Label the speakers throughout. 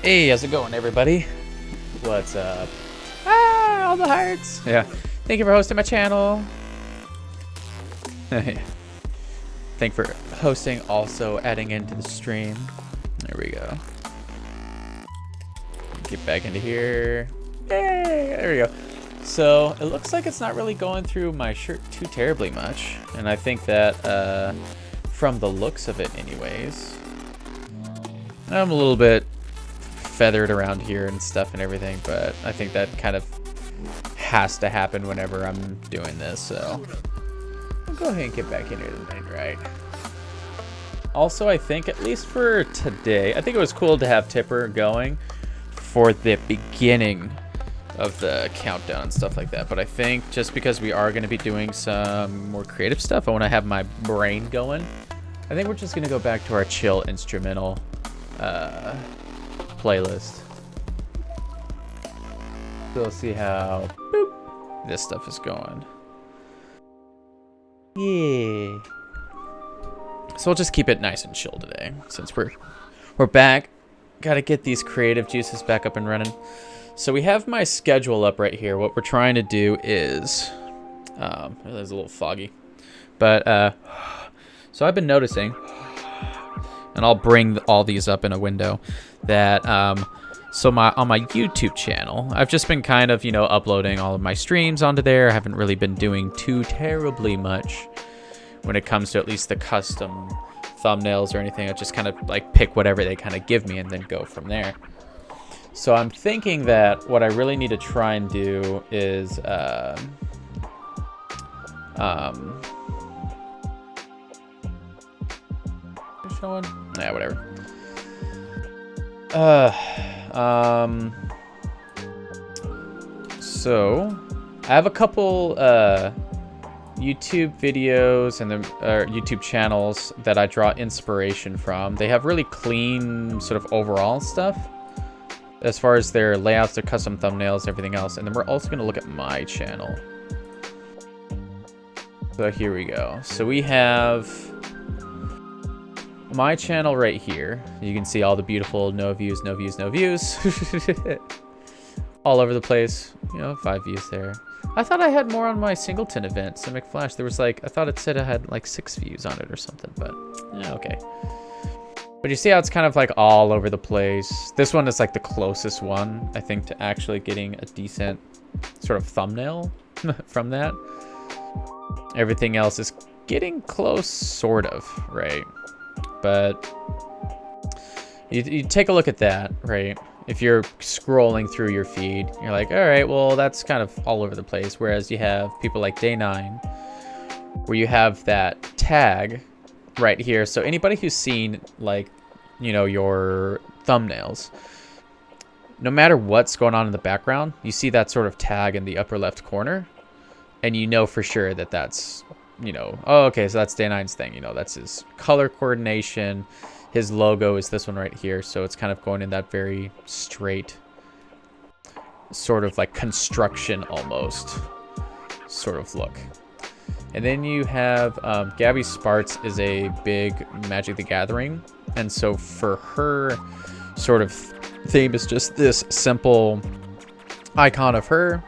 Speaker 1: Hey, how's it going, everybody? What's up? Ah, all the hearts. Yeah. Thank you for hosting my channel. Thank for hosting, also adding into the stream. There we go. Get back into here. Yay! There we go. So it looks like it's not really going through my shirt too terribly much, and I think that from the looks of it, anyways, I'm a little bit feathered around here and stuff and everything, but I think that kind of has to happen whenever I'm doing this, so I'll go ahead and get back into the main right. Also, I think, at least for today, I think it was cool to have Tipper going for the beginning of the countdown and stuff like that, but I think just because we are going to be doing some more creative stuff, I want to have my brain going. I think we're just going to go back to our chill instrumental playlist. So we'll see how this stuff is going. Yeah. So we'll just keep it nice and chill today, since we're back. Gotta get these creative juices back up and running. So we have my schedule up right here. What we're trying to do is, it's a little foggy, but so I've been noticing, and I'll bring all these up in a window, that so on my YouTube channel, I've just been kind of, uploading all of my streams onto there. I haven't really been doing too terribly much when it comes to at least the custom thumbnails or anything. I just kind of like pick whatever they kind of give me and then go from there. So I'm thinking that what I really need to try and do is showing? Yeah, whatever. So I have a couple YouTube videos and YouTube channels that I draw inspiration from. They have really clean sort of overall stuff as far as their layouts, their custom thumbnails, everything else. And then we're also going to look at my channel. So here we go. So we have my channel right here. You can see all the beautiful no views, no views, no views. All over the place. 5 views there. I thought I had more on my Singleton event, Simic Flash. There was I thought it said I had like 6 views on it or something, but yeah, okay. But you see how it's kind of like all over the place. This one is like the closest one, I think, to actually getting a decent sort of thumbnail from that. Everything else is getting close, sort of, right? But you take a look at that, right? If you're scrolling through your feed, you're like, all right, well, that's kind of all over the place. Whereas you have people like Day9, where you have that tag right here. So anybody who's seen, like, your thumbnails, no matter what's going on in the background, you see that sort of tag in the upper left corner. And you know for sure that that's, oh, okay, so that's Day9's thing. That's his color coordination. His logo is this one right here, so it's kind of going in that very straight, sort of like construction almost sort of look. And then you have Gabby Spartz is a big Magic the Gathering, and so for her sort of theme is just this simple icon of her.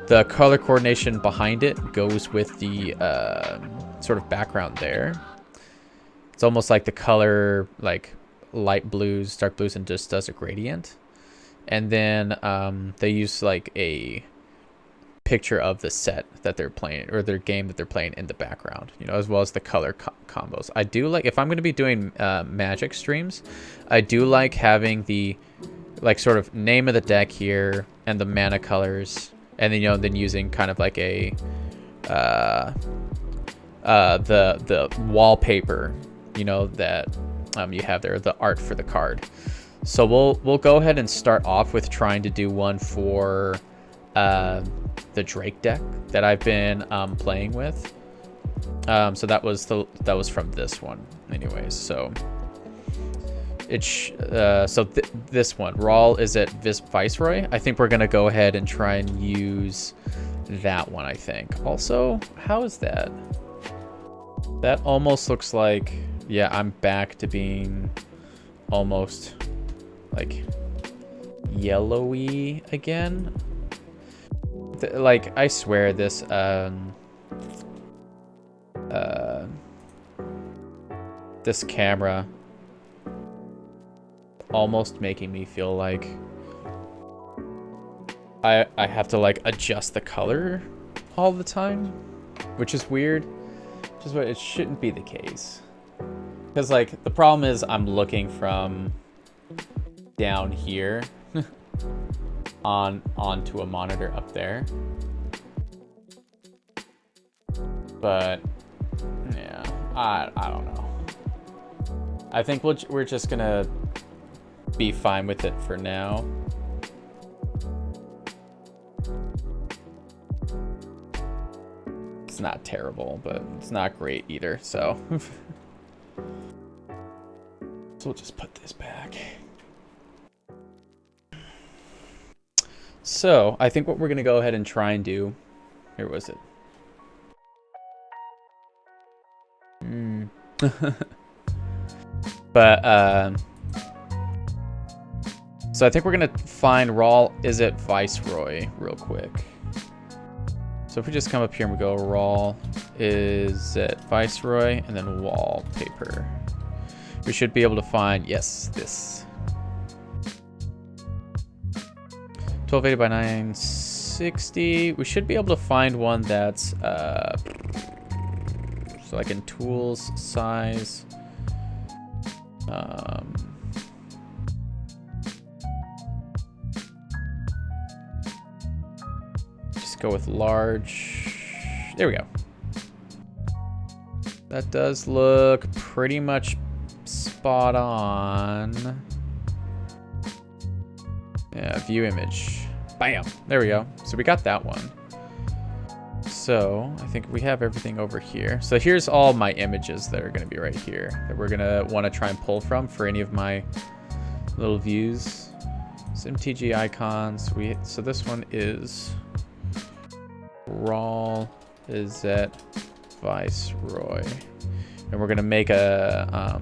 Speaker 1: The color coordination behind it goes with the sort of background there. It's almost like the color, like light blues, dark blues, and just does a gradient. And then they use like a picture of the set that they're playing, or their game that they're playing in the background, as well as the color combos. I do like, if I'm going to be doing Magic streams, I do like having the like sort of name of the deck here and the mana colors, and then then using kind of like a the wallpaper, that you have there, the art for the card. So we'll go ahead and start off with trying to do one for the Drake deck that I've been playing with. So that was from this one, anyways. So it's this one, Rawl is at Viceroy. I think we're gonna go ahead and try and use that one. I think. Also, how is that? That almost looks like, yeah, I'm back to being almost like yellowy again. Like, I swear this, this camera almost making me feel like I have to like adjust the color all the time, which is weird. Just what it shouldn't be the case. Because like the problem is I'm looking from down here onto a monitor up there. But yeah, I don't know. I think we're just gonna be fine with it for now. It's not terrible, but it's not great either, so. So we'll just put this back. So I think what we're gonna go ahead and try and do, here was it? But so I think we're gonna find Raw Is It Viceroy real quick. So if we just come up here and we go Raw Is It Viceroy and then wallpaper, we should be able to find, yes, this 1280 by 960. We should be able to find one that's so like in tools size. Just go with large. There we go. That does look pretty much spot on. Yeah, view image. Bam! There we go. So we got that one. So I think we have everything over here. So here's all my images that are going to be right here that we're going to want to try and pull from for any of my little views. SimTG icons. So this one is Raw Is It Viceroy, and we're going to make a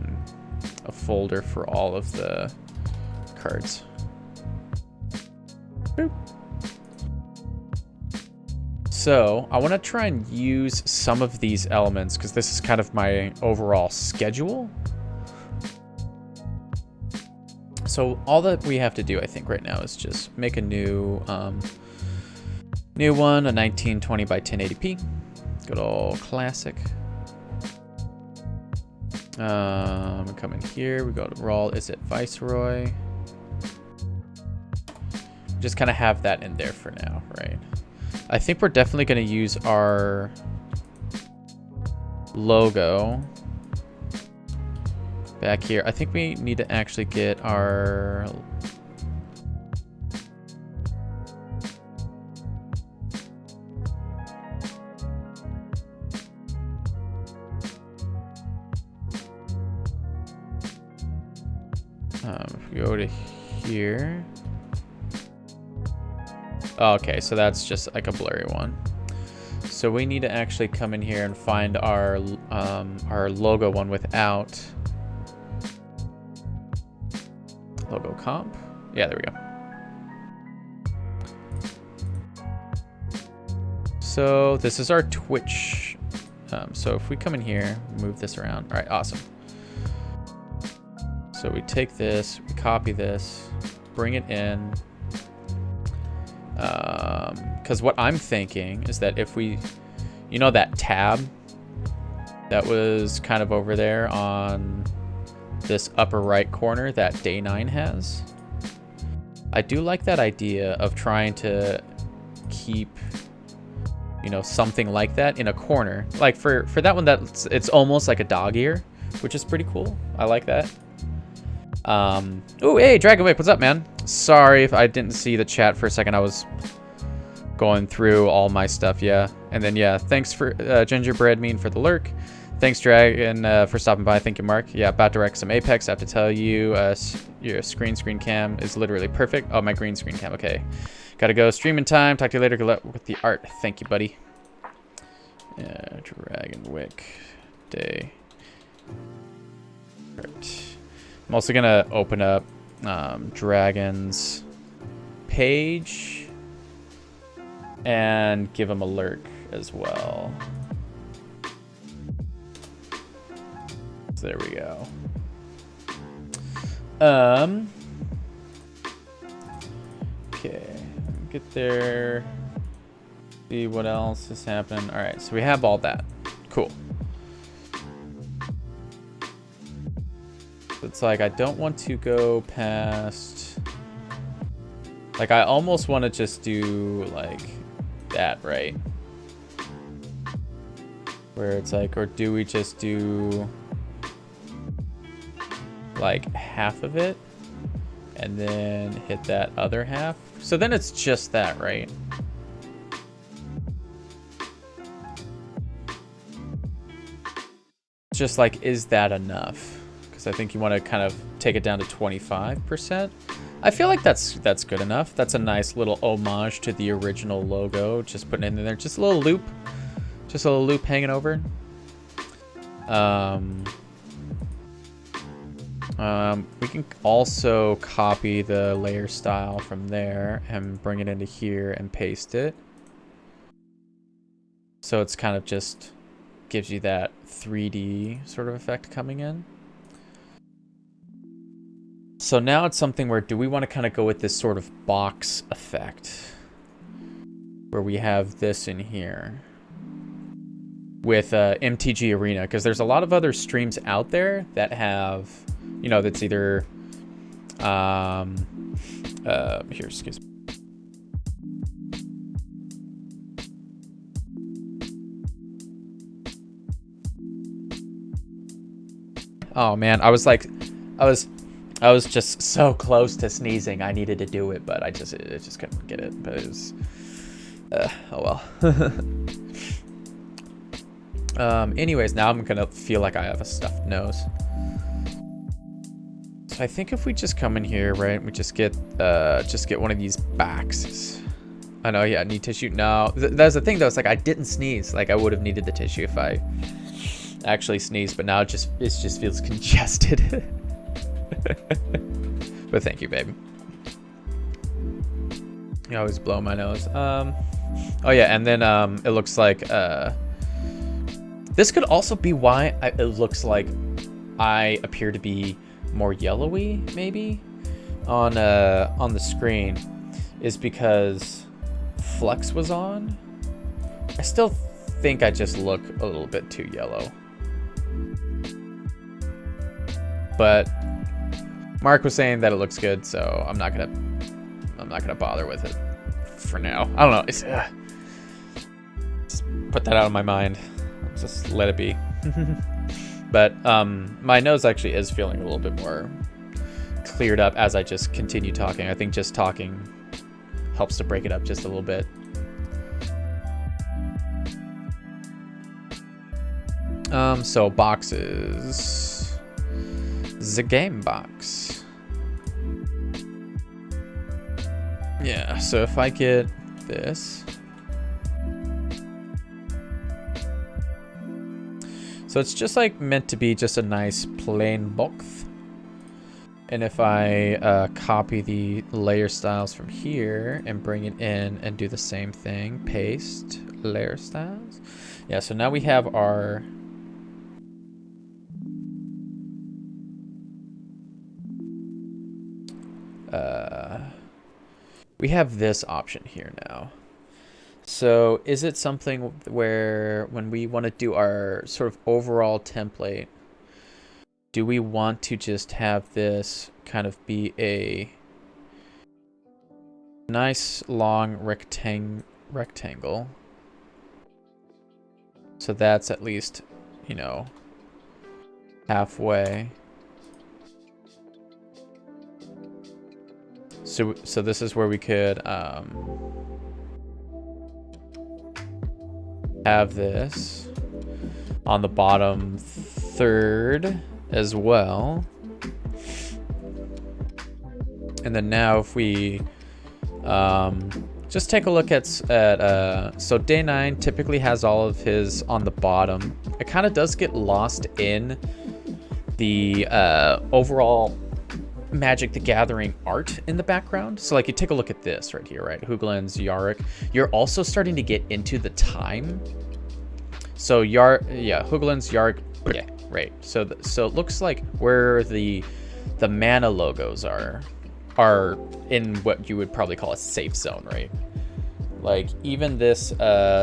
Speaker 1: folder for all of the cards. Boop. So I want to try and use some of these elements because this is kind of my overall schedule. So all that we have to do, I think, right now is just make a new one, a 1920 by 1080p. Good old classic. We come in here, we go to Raw Is It Viceroy. Just kind of have that in there for now, right? I think we're definitely going to use our logo back here. I think we need to actually get our if we go to here. Okay, so that's just like a blurry one. So we need to actually come in here and find our logo one without logo comp. Yeah, there we go. So this is our Twitch. So if we come in here, move this around. All right, awesome. So we take this, we copy this, bring it in. Because what I'm thinking is that if we, you know, that tab that was kind of over there on this upper right corner that Day 9 has, I do like that idea of trying to keep, you know, something like that in a corner. Like for that one, it's almost like a dog ear, which is pretty cool. I like that. Oh, hey, Dragonwick, what's up, man? Sorry if I didn't see the chat for a second. I was going through all my stuff, yeah. And then, yeah, thanks for Gingerbread Mean for the lurk. Thanks, Dragon, for stopping by. Thank you, Mark. Yeah, about to wreck some Apex. I have to tell you, your screen cam is literally perfect. Oh, my green screen cam. Okay. Gotta go. Streaming time. Talk to you later. Good luck with the art. Thank you, buddy. Yeah, Dragonwick Day. Art. I'm also gonna open up Dragon's page and give him a lurk as well. So there we go. Okay, get there. See what else has happened. All right, so we have all that. Cool. It's like I don't want to go past. Like I almost want to just do like that, right? Where it's like, or do we just do like half of it and then hit that other half? So then it's just that, right? Just like, is that enough? Because I think you want to kind of take it down to 25%. I feel like that's good enough. That's a nice little homage to the original logo. Just putting it in there. Just a little loop. Just a little loop hanging over. We can also copy the layer style from there and bring it into here and paste it. So it's kind of just gives you that 3D sort of effect coming in. So now it's something where, do we want to kind of go with this sort of box effect where we have this in here with MTG Arena? Because there's a lot of other streams out there that have, you know, that's either here, excuse me. Oh man, I was just so close to sneezing. I needed to do it, but I just couldn't get it. But it was, oh well. Anyways, now I'm gonna feel like I have a stuffed nose. So I think if we just come in here, right, we just get one of these boxes. I know, yeah, need tissue. No, that's the thing though. It's like I didn't sneeze. Like I would have needed the tissue if I actually sneezed, but now it just feels congested. But thank you, babe. You always blow my nose. Oh yeah, and then it looks like this could also be why it looks like I appear to be more yellowy, maybe on the screen, is because Flex was on. I still think I just look a little bit too yellow, but Mark was saying that it looks good, so I'm not gonna bother with it for now. I don't know. It's, just put that out of my mind. Just let it be. But my nose actually is feeling a little bit more cleared up as I just continue talking. I think just talking helps to break it up just a little bit. So boxes. The game box. Yeah, so if I get this. So it's just like meant to be just a nice plain box. And if I copy the layer styles from here and bring it in and do the same thing, paste layer styles. Yeah, so now we have our we have this option here now. So is it something where when we want to do our sort of overall template, do we want to just have this kind of be a nice long rectangle? So that's at least, you know, halfway. So this is where we could have this on the bottom third as well. And then now if we just take a look at so Day 9 typically has all of his on the bottom. It kind of does get lost in the overall Magic the Gathering art in the background. So like you take a look at this right here, right? Hooglands, Yarick. You're also starting to get into the time. So Hooglands, Yarick, yeah, right. So so it looks like where the mana logos are in what you would probably call a safe zone, right? Like even this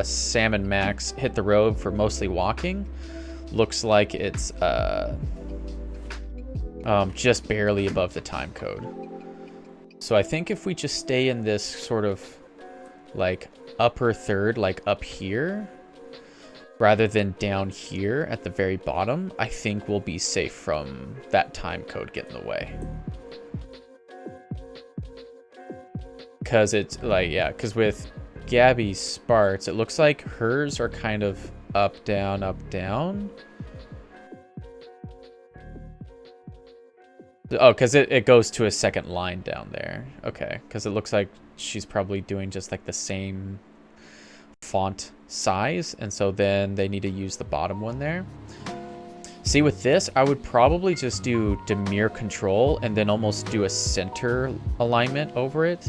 Speaker 1: Salmon Max Hit the Road for mostly walking looks like it's just barely above the time code. So I think if we just stay in this sort of like upper third, like up here, rather than down here at the very bottom, I think we'll be safe from that time code getting in the way. Because it's like, yeah, because with Gabby Sparts, it looks like hers are kind of up, down, up, down. Oh, because it goes to a second line down there. Okay, because it looks like she's probably doing just like the same font size, and so then they need to use the bottom one there. See, with this, I would probably just do Dimir control and then almost do a center alignment over it,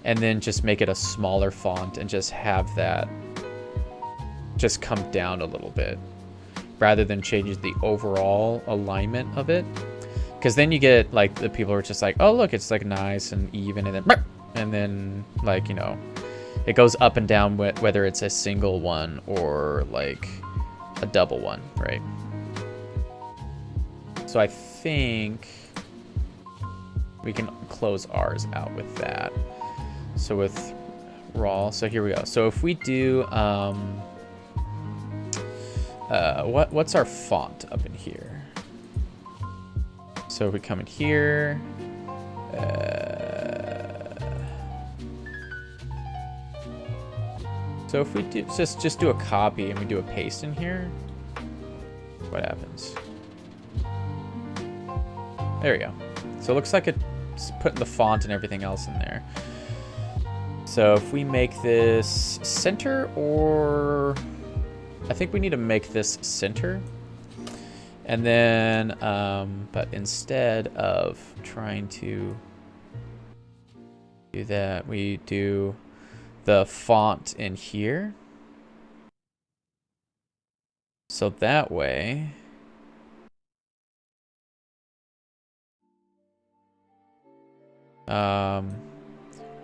Speaker 1: and then just make it a smaller font and just have that just come down a little bit rather than change the overall alignment of it. Because then you get like the people are just like, oh look, it's like nice and even, and then like, you know, it goes up and down whether it's a single one or like a double one, right? So I think we can close ours out with that. So with raw, so here we go. So if we do, what's our font up in here? So if we come in here, so if we do just do a copy and we do a paste in here, what happens? There we go. So it looks like it's putting the font and everything else in there. So if we make this center, or I think we need to make this center. And then, but instead of trying to do that, we do the font in here. So that way,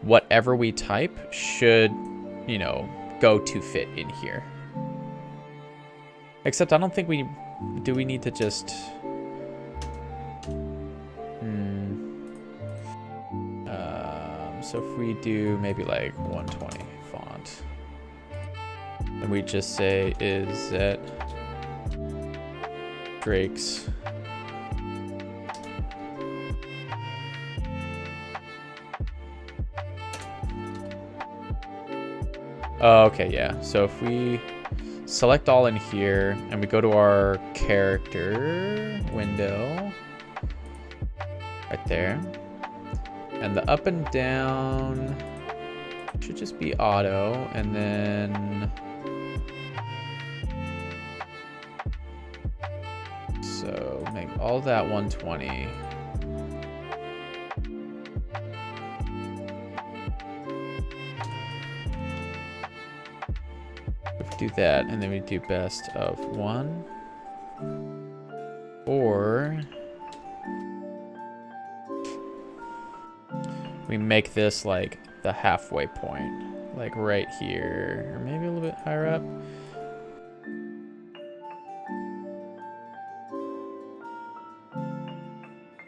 Speaker 1: whatever we type should, you know, go to fit in here. Except I don't think we need to just so if we do maybe like 120 font and we just say is that Drake's okay, yeah, so if we select all in here and we go to our character window right there, and the up and down should just be auto, and then so make all that 120. Do that, and then we do best of 1, or we make this like the halfway point, like right here, or maybe a little bit higher up.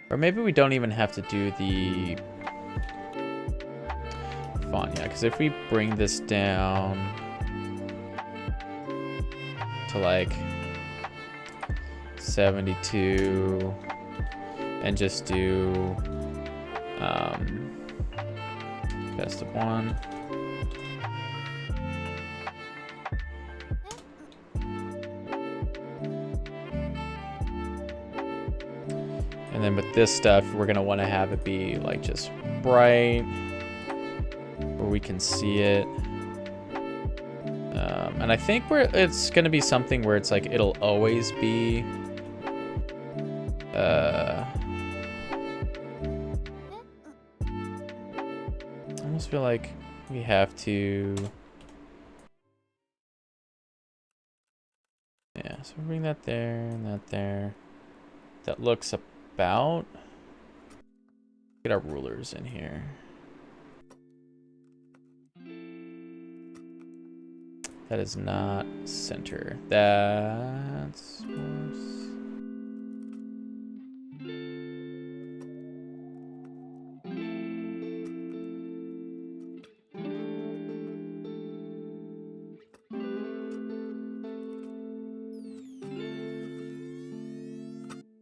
Speaker 1: Or maybe we don't even have to do the font yet, because if we bring this down to like 72 and just do best of 1. And then with this stuff, we're gonna want to have it be like just bright where we can see it. And I think it's gonna be something where it's like it'll always be almost feel like we have to... Yeah, so bring that there and that there. That looks about... Get our rulers in here. That is not center. That's worse.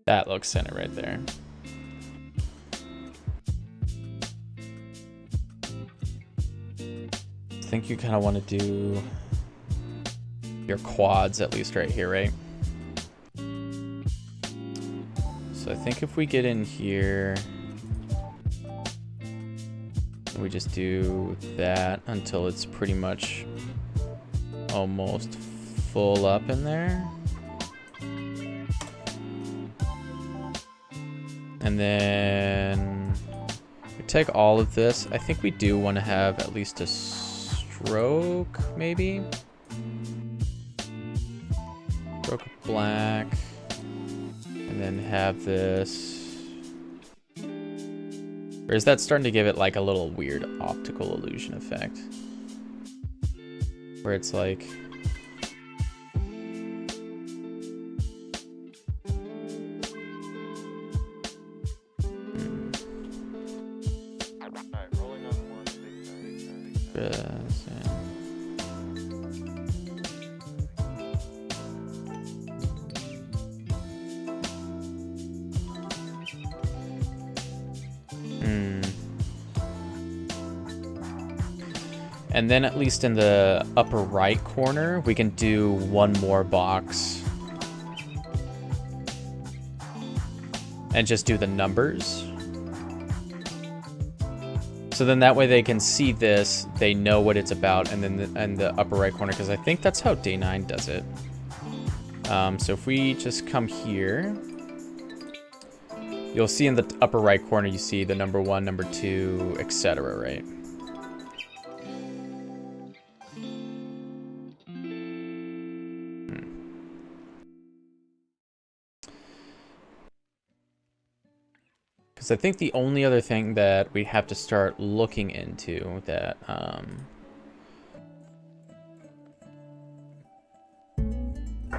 Speaker 1: That looks center right there. I think you kind of want to do your quads at least right here, right? So I think if we get in here, we just do that until it's pretty much almost full up in there. And then we take all of this. I think we do want to have at least a stroke, maybe. Stroke of black. And then have this. Or is that starting to give it like a little weird optical illusion effect? Where it's like... And then at least in the upper right corner, we can do one more box. And just do the numbers. So then that way they can see this, they know what it's about, and then the upper right corner, because I think that's how Day 9 does it. So if we just come here, you'll see in the upper right corner, you see the number 1, number 2, etc., right? Because I think the only other thing that we have to start looking into that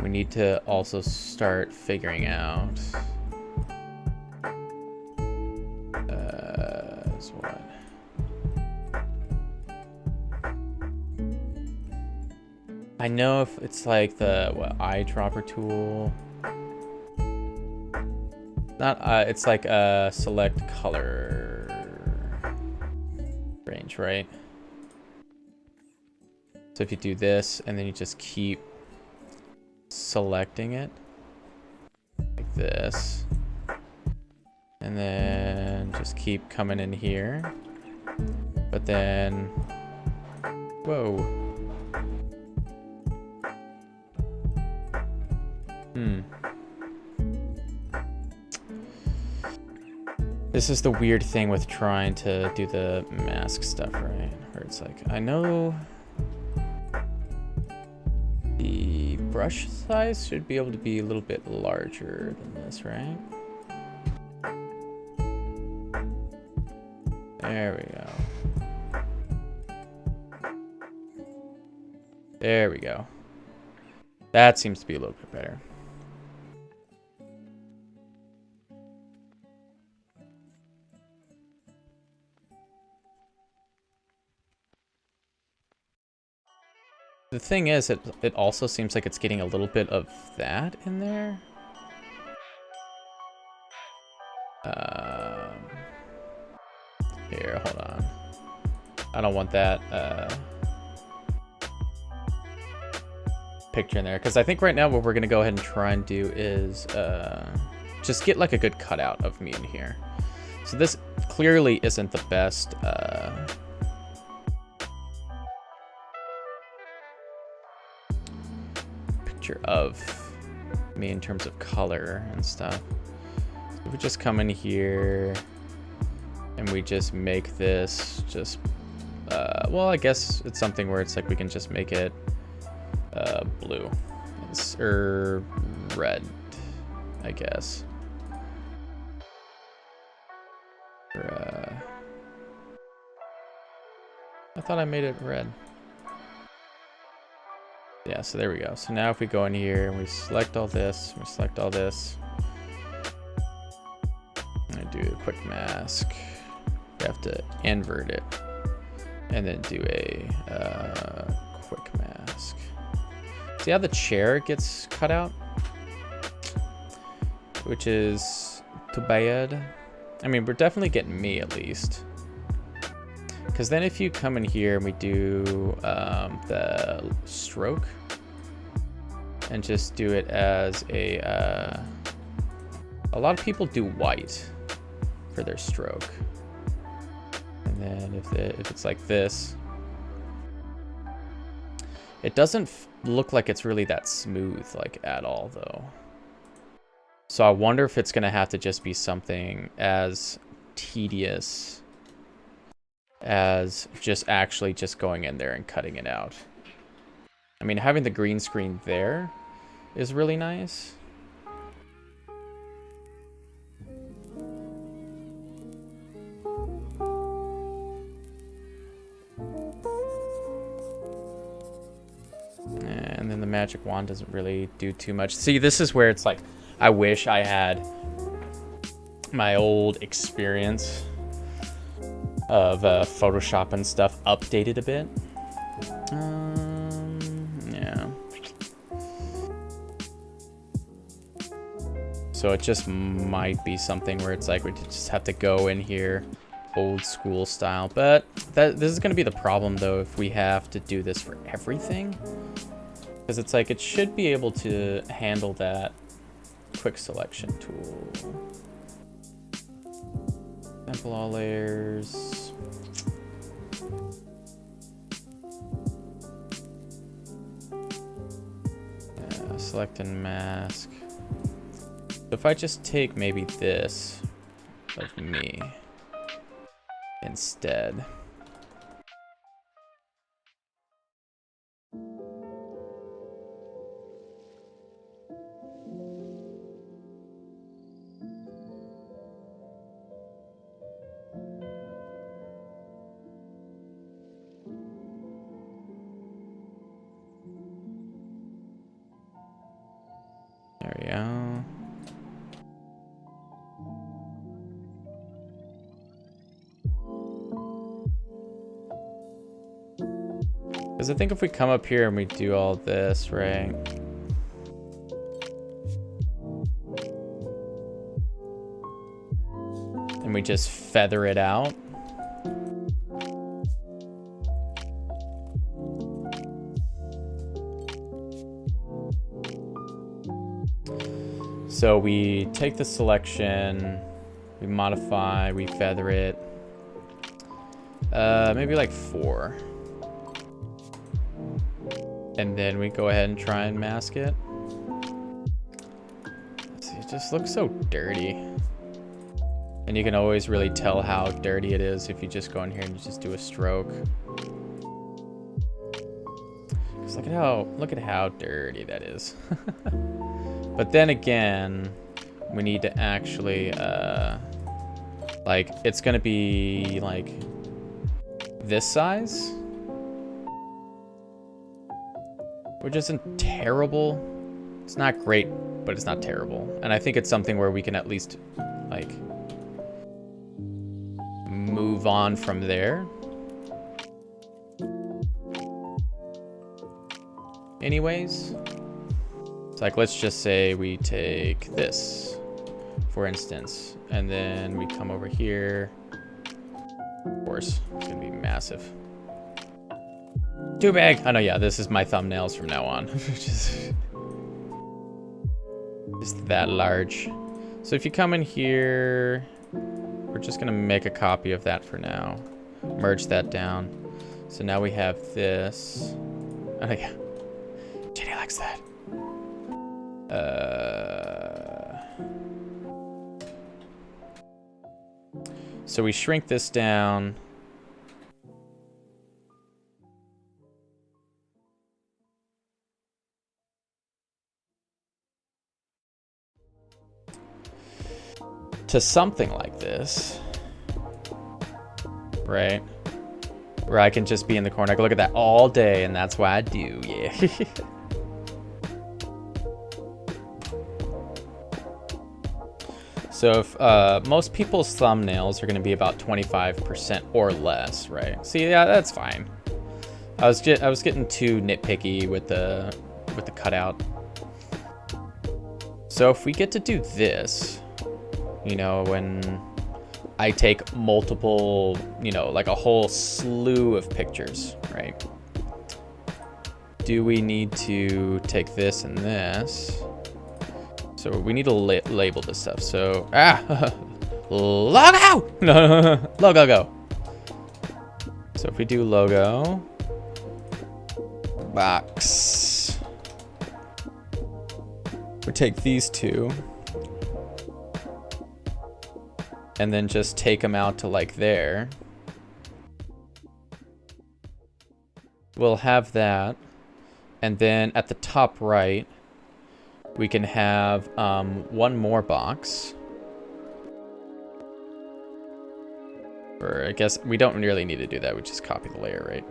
Speaker 1: we need to also start figuring out is what? I know if it's like the eyedropper tool. Not, it's like a select color range, right? So if you do this and then you just keep selecting it like this, and then just keep coming in here, but then, whoa. This is the weird thing with trying to do the mask stuff, right? Where it's like, I know the brush size should be able to be a little bit larger than this, right? There we go. There we go. That seems to be a little bit better. The thing is, it also seems like it's getting a little bit of that in there. Here, hold on. I don't want that picture in there, because I think right now what we're gonna go ahead and try and do is just get like a good cutout of me in here. So this clearly isn't the best of me in terms of color and stuff. So we just come in here and we just make this just well, I guess it's something where it's like we can just make it blue. Or red, I guess. Or, I thought I made it red. Yeah, so there we go. So now if we go in here and we select all this, we select all this. I do a quick mask. We have to invert it. And then do a quick mask. See how the chair gets cut out? Which is too bad. I mean, we're definitely getting me at least. Because then if you come in here and we do the stroke and just do it as a lot of people do white for their stroke. And then if it's like this, it doesn't look like it's really that smooth like at all though. So I wonder if it's gonna have to just be something as tedious as just actually just going in there and cutting it out. I mean, having the green screen there is really nice. And then the magic wand doesn't really do too much. See, this is where it's like, I wish I had my old experience of Photoshop and stuff updated a bit. Yeah. So it just might be something where it's like we just have to go in here old school style. But this is going to be the problem though if we have to do this for everything. Because it's like it should be able to handle that quick selection tool. Sample all layers. Select and mask. So if I just take maybe this of me instead. There we go. Because I think if we come up here and we do all this, right? And we just feather it out. So we take the selection, we modify, we feather it. Maybe like 4. And then we go ahead and try and mask it. See, it just looks so dirty. And you can always really tell how dirty it is if you just go in here and you just do a stroke. Just look at how dirty that is. But then again, we need to actually, like, it's gonna be like this size, which isn't terrible. It's not great, but it's not terrible. And I think it's something where we can at least, like, move on from there. Anyways. It's like, let's just say we take this, for instance, and then we come over here. Of course, it's gonna be massive. Too big. I know, yeah, this is my thumbnails from now on. just that large. So if you come in here, we're just gonna make a copy of that for now. Merge that down. So now we have this. Oh yeah, Jenny likes that. So we shrink this down. to something like this, right? Where I can just be in the corner. I can look at that all day, and that's what I do, yeah. So if most people's thumbnails are going to be about 25% or less, right? See, yeah, that's fine. I was getting too nitpicky with the cutout. So if we get to do this, you know, when I take multiple, you know, like a whole slew of pictures, right? Do we need to take this and this? So we need to label this stuff. So, logo! No, logo go. So if we do logo, box, we take these two, and then just take them out to like there. We'll have that. And then at the top right, we can have one more box. Or I guess we don't really need to do that. We just copy the layer, right?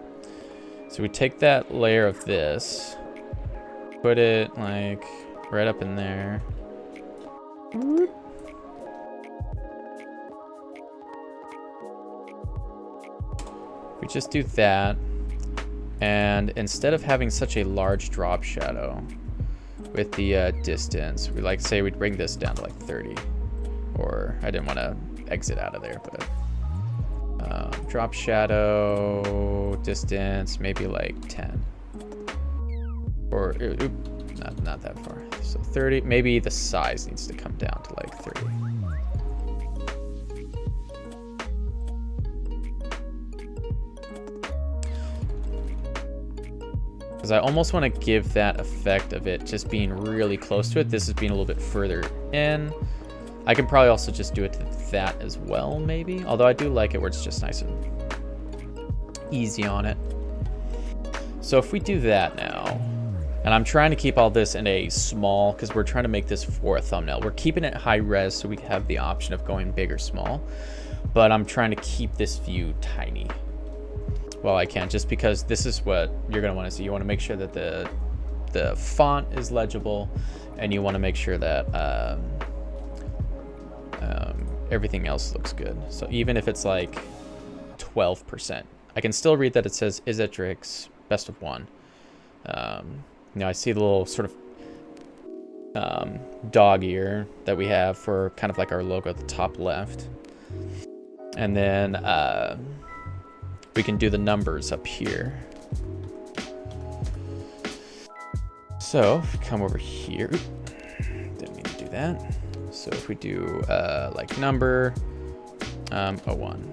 Speaker 1: So we take that layer of this, put it like right up in there. We just do that. And instead of having such a large drop shadow with the distance, we like say we'd bring this down to like 30. Or I didn't want to exit out of there, but drop shadow distance maybe like 10. Or not that far. So 30. Maybe the size needs to come down to like 30. Because I almost want to give that effect of it just being really close to it. This is being a little bit further in. I can probably also just do it to that as well, maybe. Although I do like it where it's just nice and easy on it. So if we do that now, and I'm trying to keep all this in a small, because we're trying to make this for a thumbnail. We're keeping it high res so we have the option of going big or small. But I'm trying to keep this view tiny. Well, I can, just because this is what you're going to want to see. You want to make sure that the font is legible, and you want to make sure that everything else looks good. So even if it's like 12%, I can still read that it says Izetrix best of one. You know, I see the little sort of dog ear that we have for kind of like our logo at the top left. And then we can do the numbers up here. So if we come over here, didn't mean to do that. So if we do like number 01.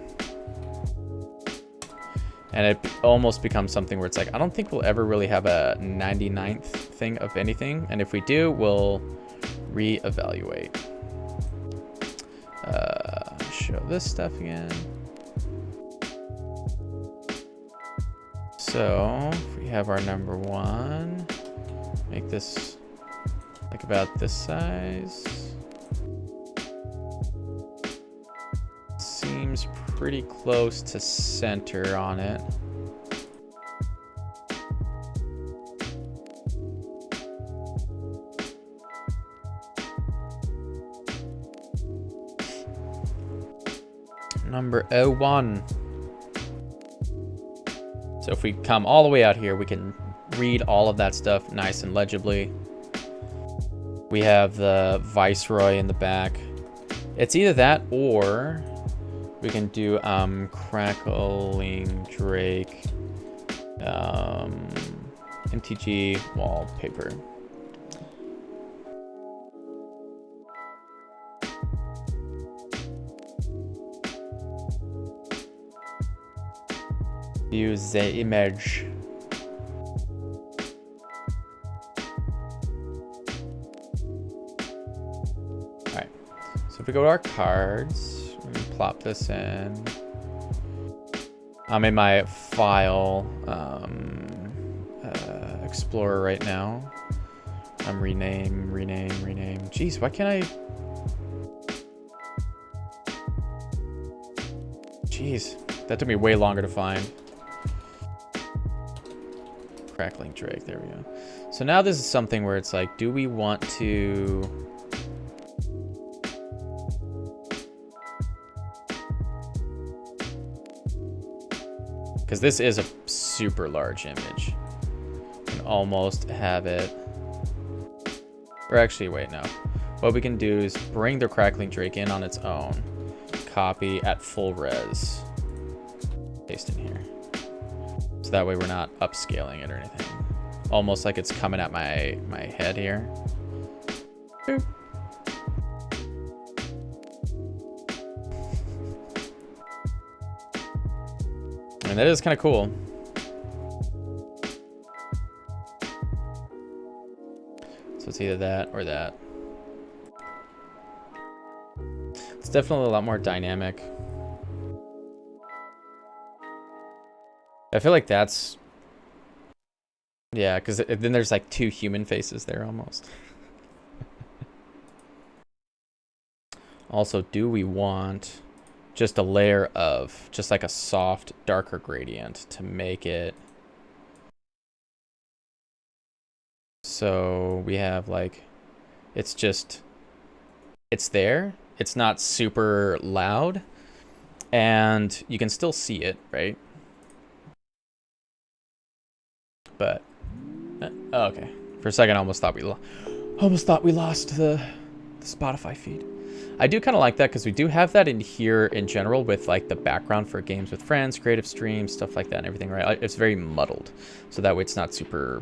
Speaker 1: And it almost becomes something where it's like, I don't think we'll ever really have a 99th thing of anything. And if we do, we'll reevaluate. Show this stuff again. So if we have our number 1, make this like about this size. Seems pretty close to center on it. Number 01. So if we come all the way out here, we can read all of that stuff nice and legibly. We have the Viceroy in the back. It's either that or we can do Crackling Drake MTG wallpaper. Use the image. Alright, so if we go to our cards, we can plop this in. I'm in my file Explorer right now. I'm rename. Jeez, why can't I? Jeez, that took me way longer to find. Crackling Drake, there we go. So now this is something where it's like, do we want to... Because this is a super large image. You can almost have it... Or actually, wait, no. What we can do is bring the Crackling Drake in on its own. Copy at full res. Paste in here. So that way we're not upscaling it or anything. Almost like it's coming at my head here. Boop. And that is kind of cool. So it's either that or that. It's definitely a lot more dynamic. I feel like that's... Yeah, because then there's like two human faces there almost. Also, do we want just a layer of just like a soft, darker gradient to make it so we have like, it's just, it's there. It's not super loud and you can still see it, right? But, oh, okay. For a second, I almost thought we lost the Spotify feed. I do kind of like that because we do have that in here in general with like the background for games with friends, creative streams, stuff like that and everything, right? It's very muddled. So that way it's not super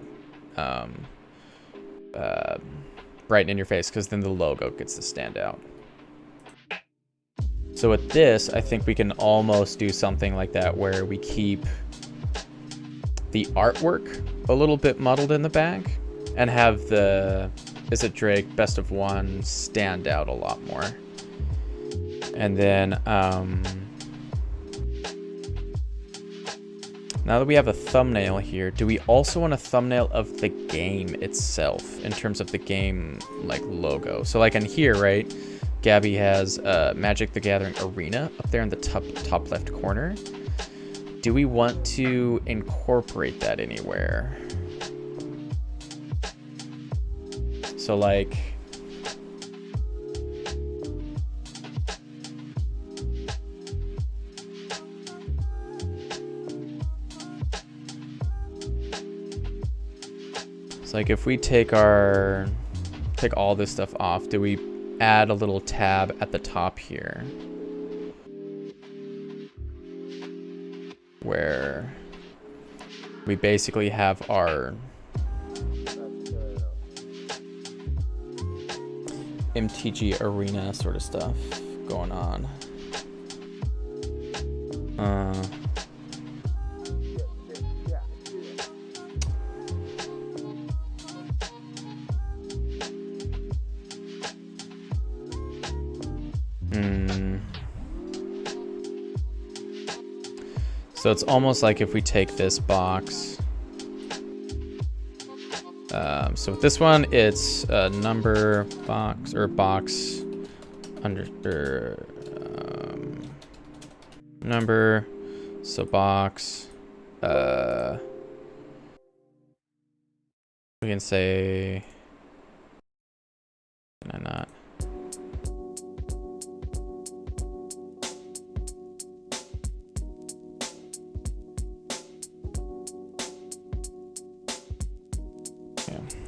Speaker 1: bright in your face because then the logo gets to stand out. So with this, I think we can almost do something like that where we keep the artwork a little bit muddled in the back and have the Is It Drake Best of One stand out a lot more. And then now that we have a thumbnail here, do we also want a thumbnail of the game itself in terms of the game like logo? So like in here, right, Gabby has Magic the Gathering Arena up there in the top left corner. Do we want to incorporate that anywhere? So like, it's like if we take all this stuff off, do we add a little tab at the top here where we basically have our MTG Arena sort of stuff going on? So it's almost like if we take this box. So with this one, it's a number box or box under number. So box. We can say. Can I not?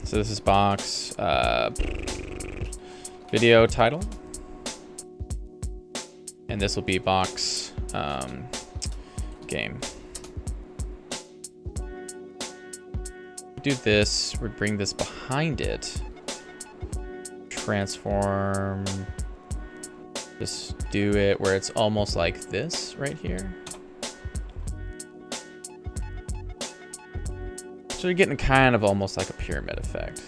Speaker 1: So this is box video title, and this will be box game. Do this, we bring this behind it, transform, just do it where it's almost like this right here. So you're getting kind of almost like a pyramid effect.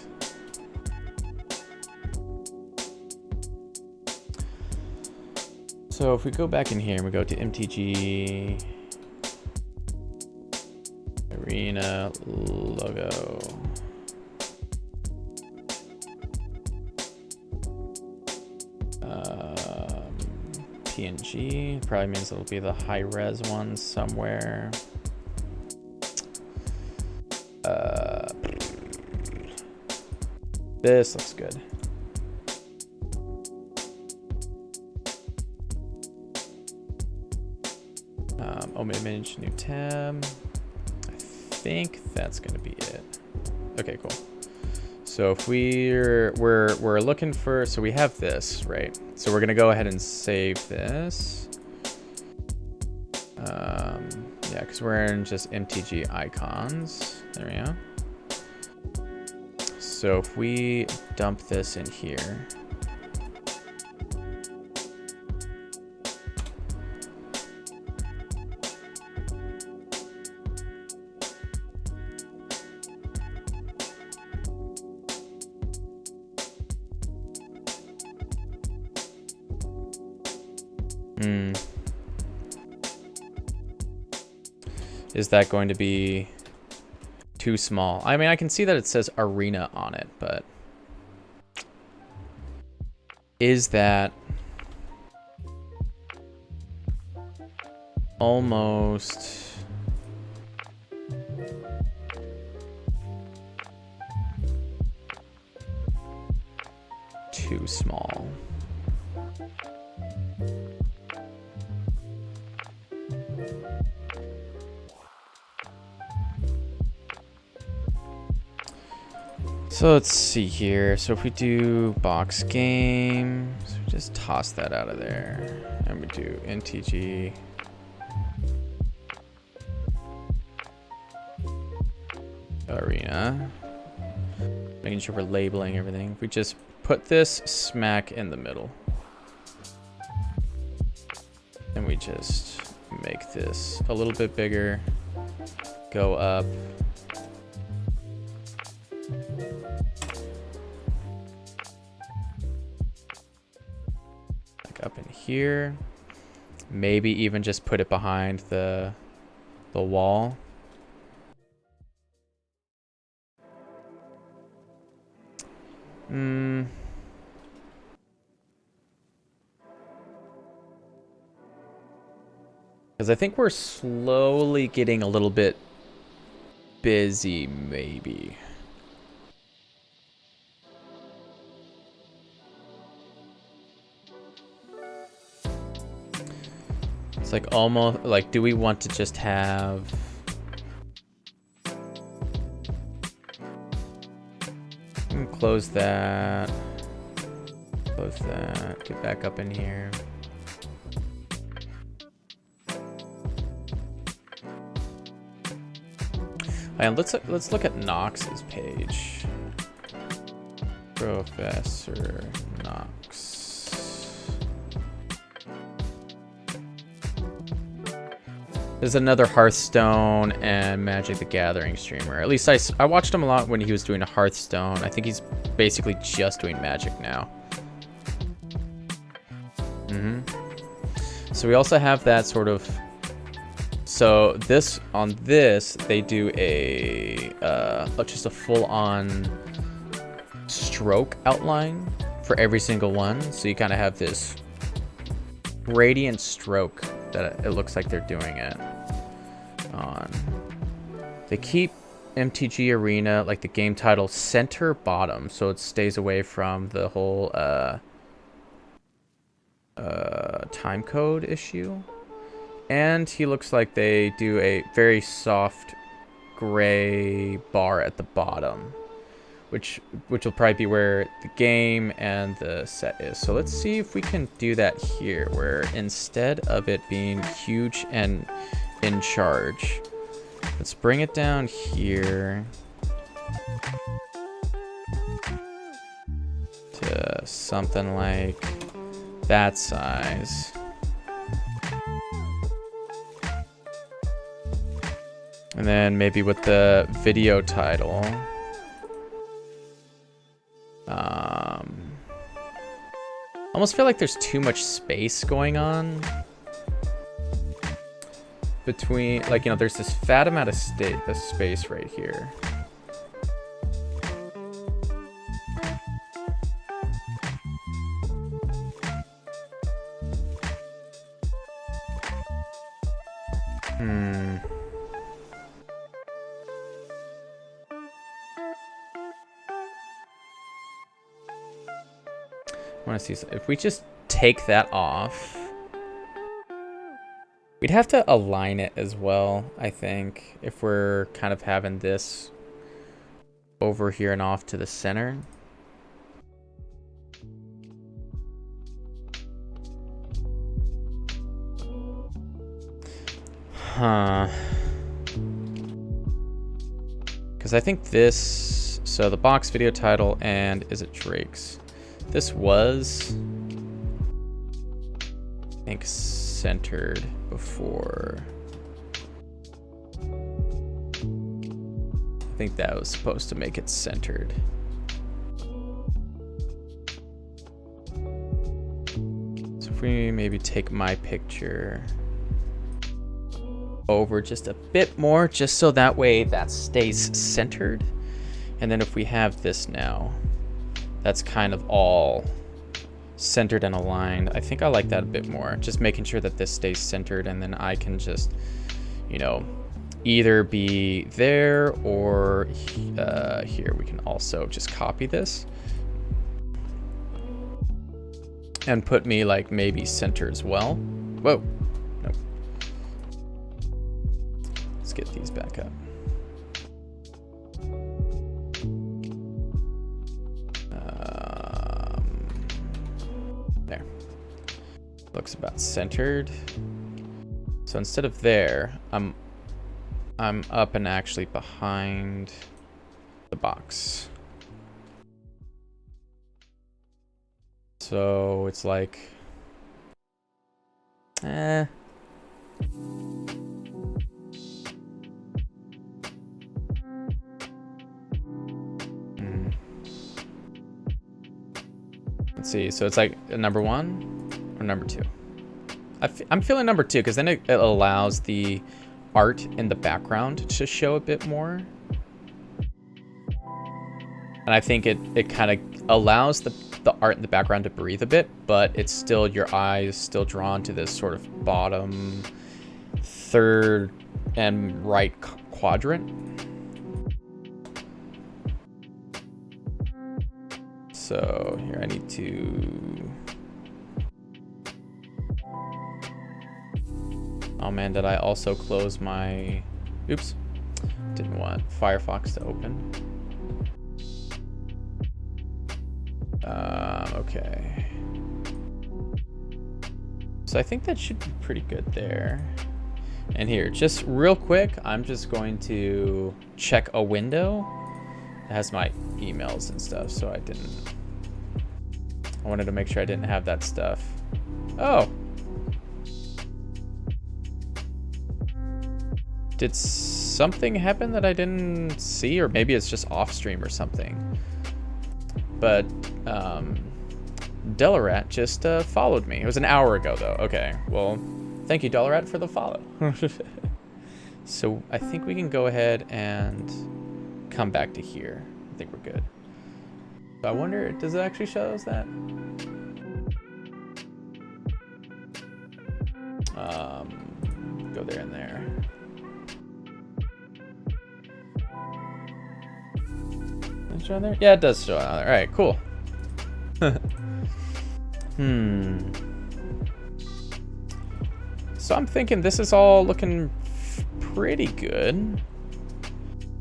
Speaker 1: So if we go back in here and we go to MTG Arena logo. PNG. Probably means it'll be the high-res one somewhere. This looks good. Omit image, new tab. I think that's gonna be it. Okay, cool. So if we're looking for, so we have this, right? So we're gonna go ahead and save this. Yeah, because we're in just MTG icons. There we go. So if we dump this in here. Is that going to be too small? I mean, I can see that it says arena on it, but is that almost too small? So let's see here. So if we do box game, so we just toss that out of there. And we do NTG. Arena. Making sure we're labeling everything. If we just put this smack in the middle. And we just make this a little bit bigger. Go up. Up in here, maybe even just put it behind the wall. Because I think we're slowly getting a little bit busy, maybe. It's like almost like, do we want to just have close that, get back up in here. And let's look at Nox's page. Professor Nox. There's another Hearthstone and Magic the Gathering streamer. At least I watched him a lot when he was doing a Hearthstone. I think he's basically just doing Magic now. So we also have that sort of. So this on this they do a just a full-on stroke outline for every single one. So you kind of have this radiant stroke that it looks like they're doing it on. They keep MTG Arena, like the game title, center bottom, so it stays away from the whole time code issue. And he looks like they do a very soft gray bar at the bottom, which will probably be where the game and the set is. So let's see if we can do that here, where instead of it being huge and in charge, let's bring it down here to something like that size. And then maybe with the video title, almost feel like there's too much space going on between, like, you know, there's this fat amount of space right here. I want to see if we just take that off. We'd have to align it as well, I think, if we're kind of having this over here and off to the center. Huh. Because I think this, so the box video title and is it Drake's? This was, I think, centered before. I think that was supposed to make it centered. So if we maybe take my picture over just a bit more, just so that way that stays centered. And then if we have this now, that's kind of all centered and aligned. I think I like that a bit more. Just making sure that this stays centered, and then I can just, you know, either be there or here. We can also just copy this and put me like maybe center as well. Whoa. Nope. Let's get these back up. There. Looks about centered. So instead of there, I'm up and actually behind the box. So it's like, Let's see. So it's like a number 1 or number 2. I'm feeling number 2 because then it allows the art in the background to show a bit more. And I think it kind of allows the art in the background to breathe a bit, but it's still, your eye is still drawn to this sort of bottom third and right quadrant. So here I need to, oh man, did I also close my, oops, didn't want Firefox to open. Okay. So I think that should be pretty good there. And here, just real quick, I'm just going to check a window. It has my emails and stuff, so I wanted to make sure I didn't have that stuff. Oh. Did something happen that I didn't see? Or maybe it's just off stream or something. But Delarat just followed me. It was an hour ago though. Okay, well, thank you Delarat for the follow. So I think we can go ahead and come back to here. I think we're good. So I wonder, does it actually show us that? Go there and there. Does it show on there? Yeah, it does show on there. All right, cool. So I'm thinking this is all looking pretty good.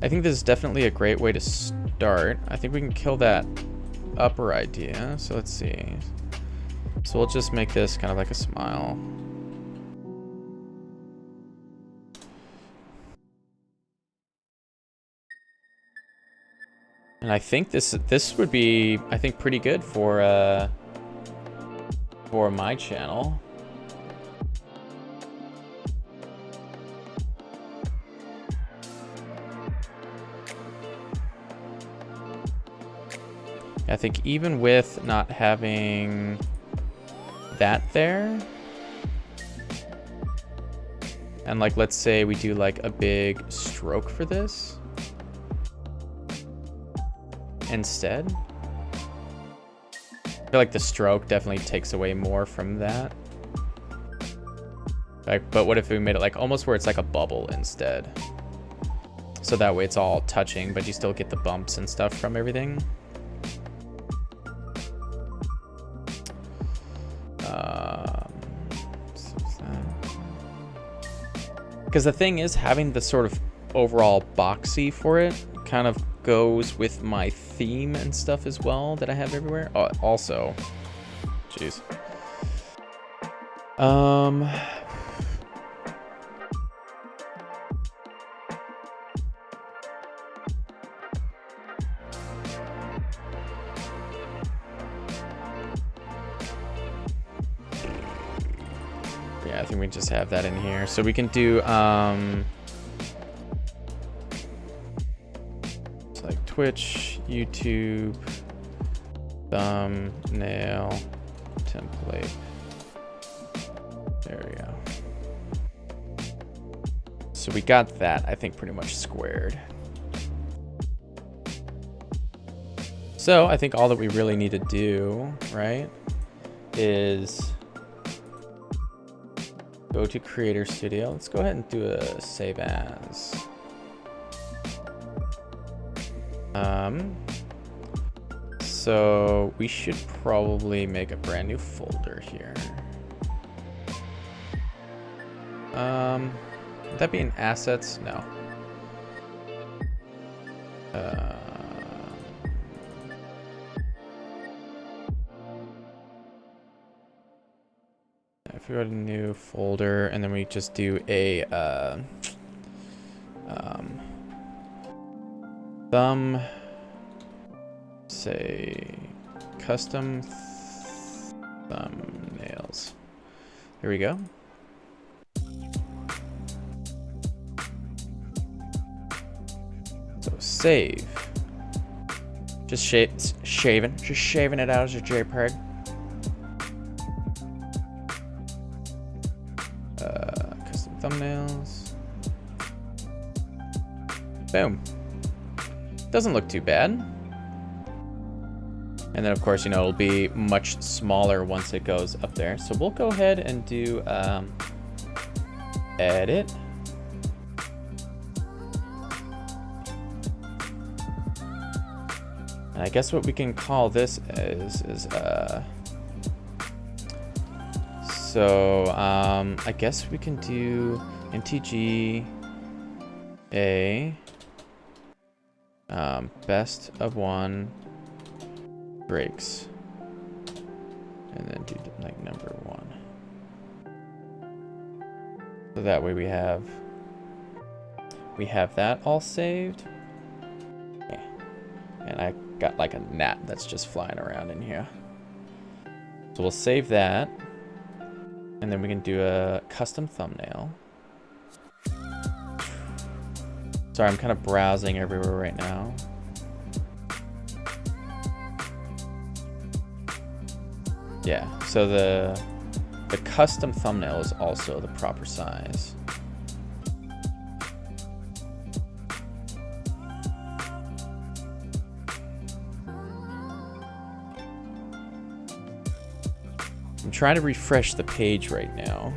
Speaker 1: I think this is definitely a great way to start. I think we can kill that upper idea. So let's see. So we'll just make this kind of like a smile. And I think this would be, I think, pretty good for my channel. I think even with not having that there, and like, let's say we do like a big stroke for this instead. I feel like the stroke definitely takes away more from that. Like, but what if we made it like almost where it's like a bubble instead? So that way it's all touching, but you still get the bumps and stuff from everything. Because the thing is, having the sort of overall boxy for it kind of goes with my theme and stuff as well that I have everywhere. Oh, also, jeez. Yeah, I think we just have that in here. So we can do, it's like Twitch, YouTube, thumbnail, template. There we go. So we got that, I think, pretty much squared. So I think all that we really need to do, right, is go to Creator Studio. Let's go ahead and do a save as. So we should probably make a brand new folder here. Would that be in assets? No. If we go to new folder and then we just do a say custom thumbnails. Here we go. So save. Just shaving it out as a JPEG. Custom thumbnails. Boom. Doesn't look too bad. And then of course, you know, it'll be much smaller once it goes up there. So we'll go ahead and do edit. And I guess what we can call this is so I guess we can do MTG a best of one breaks, and then do like number 1. So that way we have that all saved. Yeah. And I got like a gnat that's just flying around in here. So we'll save that. And then we can do a custom thumbnail. Sorry, I'm kind of browsing everywhere right now. Yeah, so the custom thumbnail is also the proper size. I'm trying to refresh the page right now.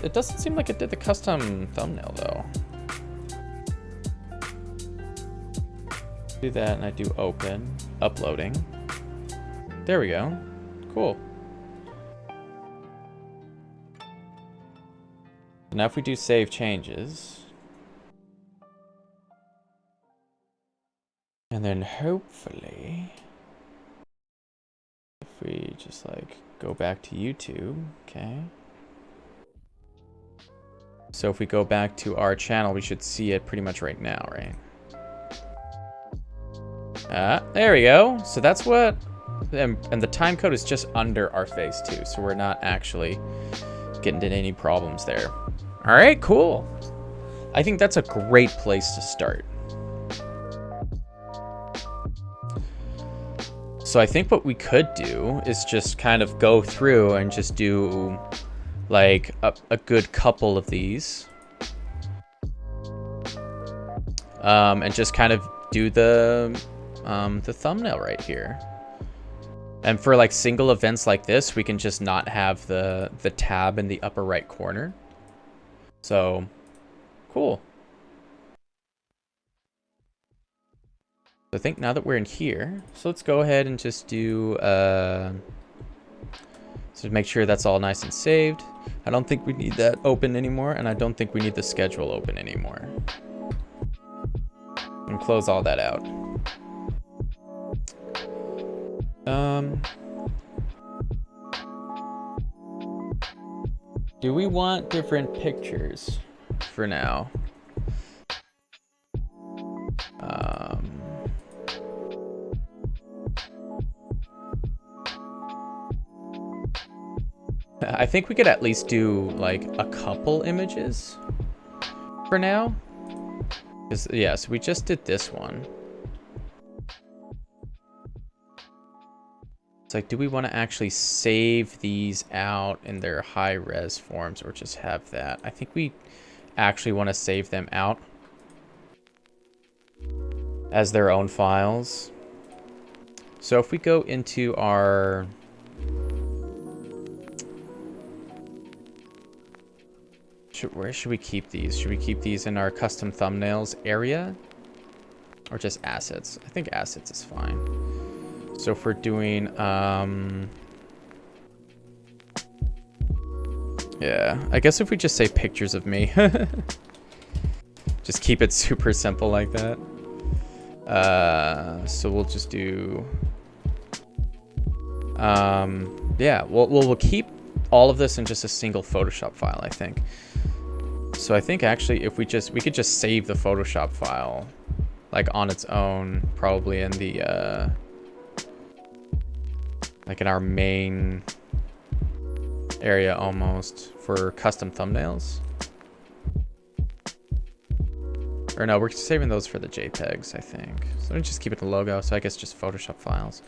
Speaker 1: It doesn't seem like it did the custom thumbnail though. Do that and I do open, uploading. There we go. Cool. Now if we do save changes, and then hopefully, if we just like go back to YouTube, okay. So if we go back to our channel, we should see it pretty much right now, right? There we go. So that's what, and the time code is just under our face too. So we're not actually getting into any problems there. All right, cool. I think that's a great place to start. So I think what we could do is just kind of go through and just do like a good couple of these. And just kind of do the thumbnail right here. And for like single events like this, we can just not have the tab in the upper right corner. So cool. I think now that we're in here, so let's go ahead and just do, so make sure that's all nice and saved. I don't think we need that open anymore, and I don't think we need the schedule open anymore. And close all that out. Do we want different pictures for now? I think we could at least do like a couple images for now. Yeah, so we just did this one. It's like, do we want to actually save these out in their high res forms or just have that? I think we actually want to save them out as their own files. So if we go into our where should we keep these? Should we keep these in our custom thumbnails area or just assets? I think assets is fine. So if we're doing, yeah, I guess if we just say pictures of me, just keep it super simple like that. So we'll just do, yeah, we'll keep all of this in just a single Photoshop file, I think. So I think actually if we could just save the Photoshop file like on its own, probably in the, like in our main area almost for custom thumbnails. Or no, we're saving those for the JPEGs, I think. So let me just keep it the logo. So I guess just Photoshop files.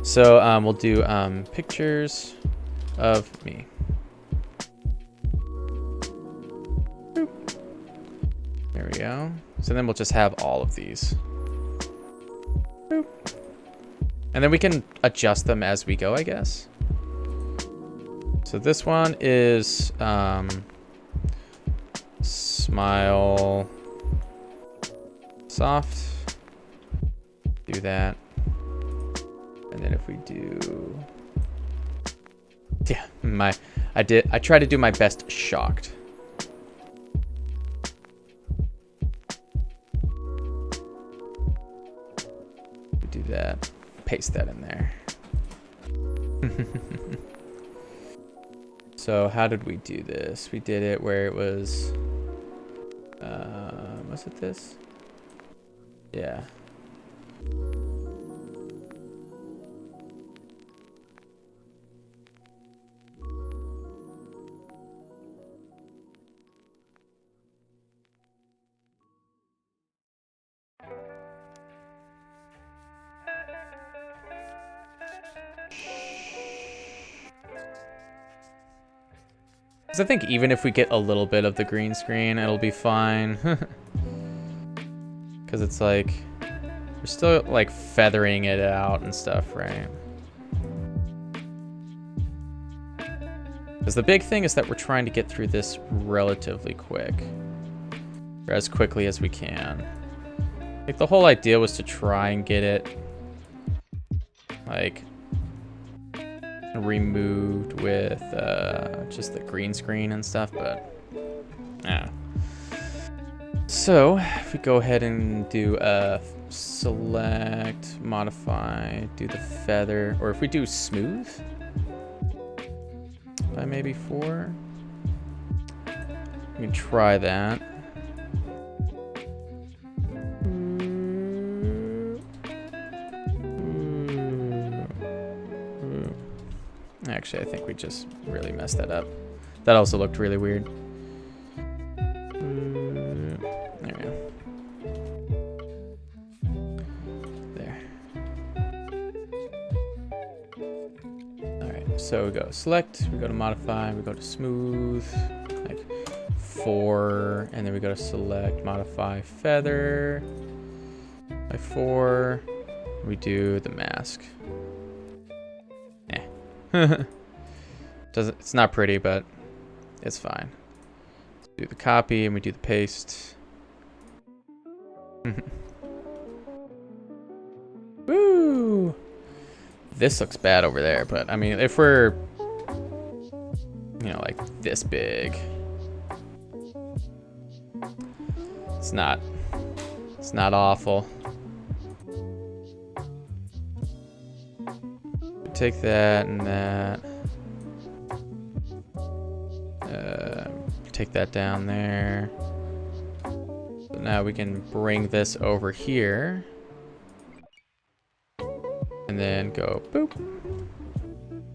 Speaker 1: So we'll do pictures of me. Boop. There we go. So then we'll just have all of these. Boop. And then we can adjust them as we go, I guess. So this one is smile soft. Do that. And then if we do, yeah, I tried to do my best shocked. We do that. Paste that in there. So how did we do this? We did it where it was it this? Yeah. Because I think even if we get a little bit of the green screen, it'll be fine. Because it's like, we're still like feathering it out and stuff, right? Because the big thing is that we're trying to get through this relatively quick. Or as quickly as we can. Like the whole idea was to try and get it like removed with just the green screen and stuff, but yeah. So if we go ahead and do select, modify, do the feather, or if we do smooth by maybe 4, we can try that. Actually, I think we just really messed that up. That also looked really weird. There we go. There. Alright, so we go select, we go to modify, we go to smooth, like 4, and then we go to select, modify, feather, by 4, we do the mask. It's not pretty, but it's fine. Let's do the copy and we do the paste. This looks bad over there, but I mean, if we're, you know, like this big, it's not awful. Take that and that. Take that down there. So now we can bring this over here. And then go boop.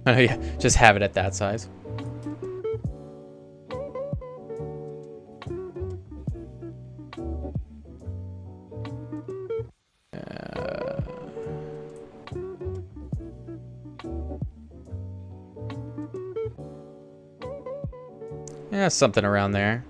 Speaker 1: Oh yeah, just have it at that size. Yeah, something around there.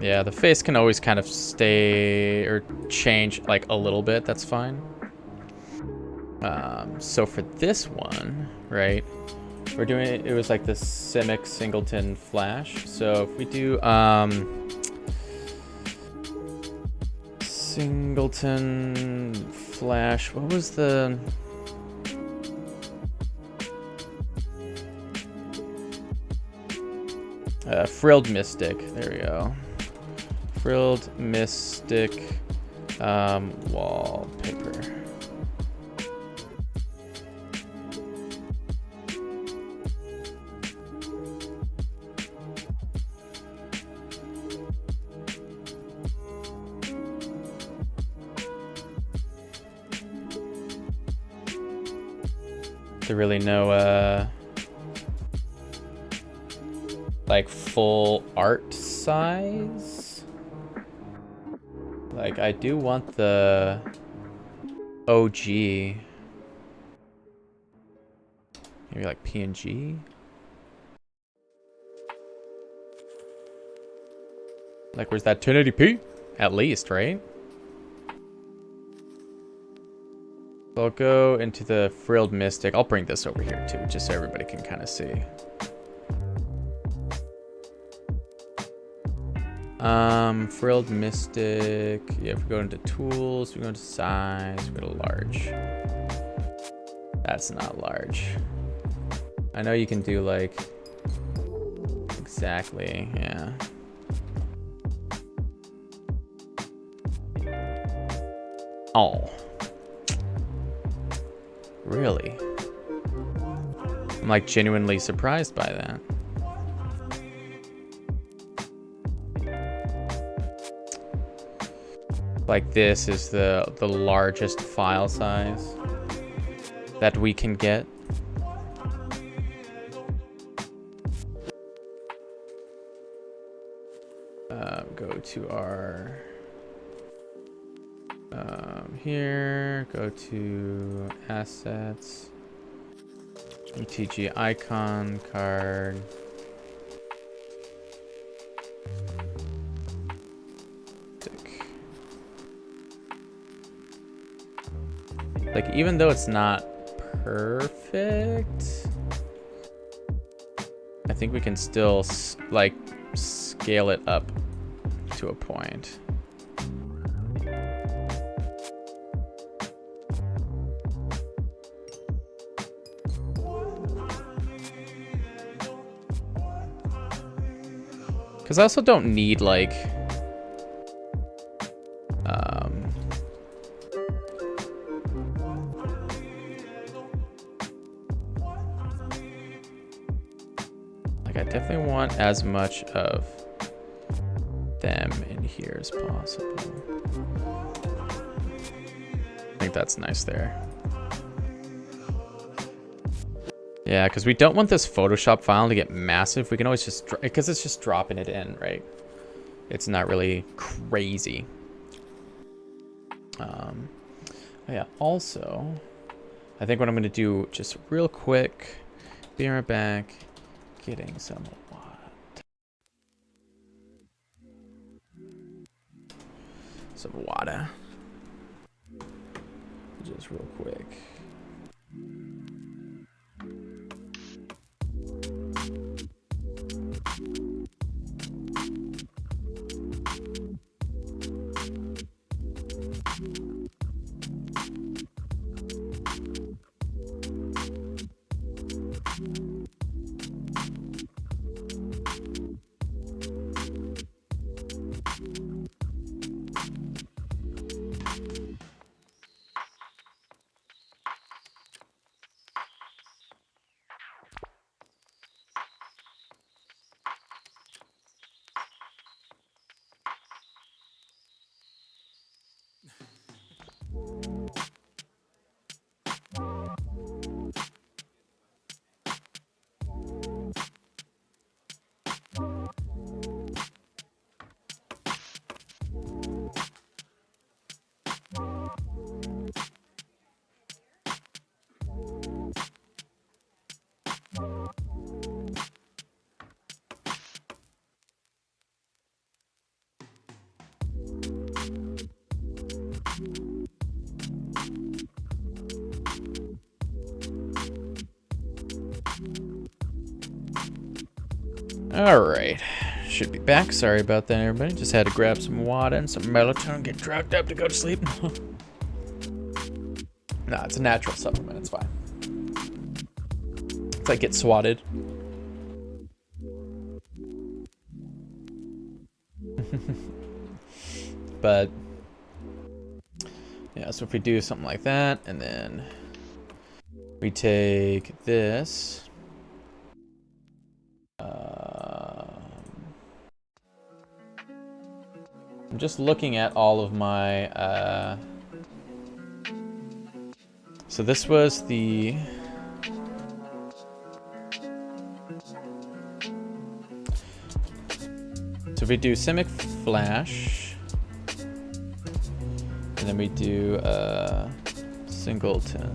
Speaker 1: Yeah, the face can always kind of stay or change like a little bit. That's fine. So for this one, right, we're doing it was like the Simic Singleton Flash. So if we do Singleton Flash, what was the Frilled Mystic? There we go. Frilled Mystic wallpaper. There really no like full art size. Like I do want the OG. Maybe like PNG. Like where's that 1080p? At least, right? I'll go into the Frilled Mystic. I'll bring this over here too, just so everybody can kind of see. Frilled Mystic. Yeah, if we go into tools, we go into size, we go to large. That's not large. I know you can do like exactly, yeah. Oh. Really? I'm like genuinely surprised by that. Like this is the largest file size that we can get. Go to our here, go to assets, MTG icon card. Like even though it's not perfect, I think we can still like scale it up to a point. Because I also don't need like I definitely want as much of them in here as possible. I think that's nice there. Yeah, because we don't want this Photoshop file to get massive. We can always just, because it's just dropping it in, right? It's not really crazy. Yeah, also, I think what I'm going to do just real quick, be right back, getting some water. just real quick. Alright, should be back. Sorry about that, everybody. Just had to grab some water and some melatonin, get drugged up to go to sleep. Nah, it's a natural supplement, it's fine. It's like get swatted. But, yeah, so if we do something like that, and then we take this. I'm just looking at all of my, so this was the, so we do Simic Flash, and then we do Singleton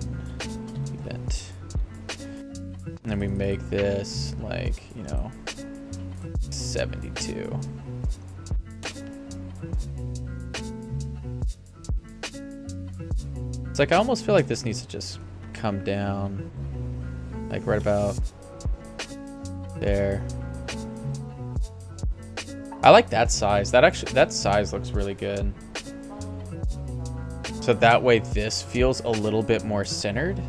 Speaker 1: event, and then we make this like, you know, 72. It's like I almost feel like this needs to just come down, like right about there. I like that size. That size looks really good. So that way this feels a little bit more centered.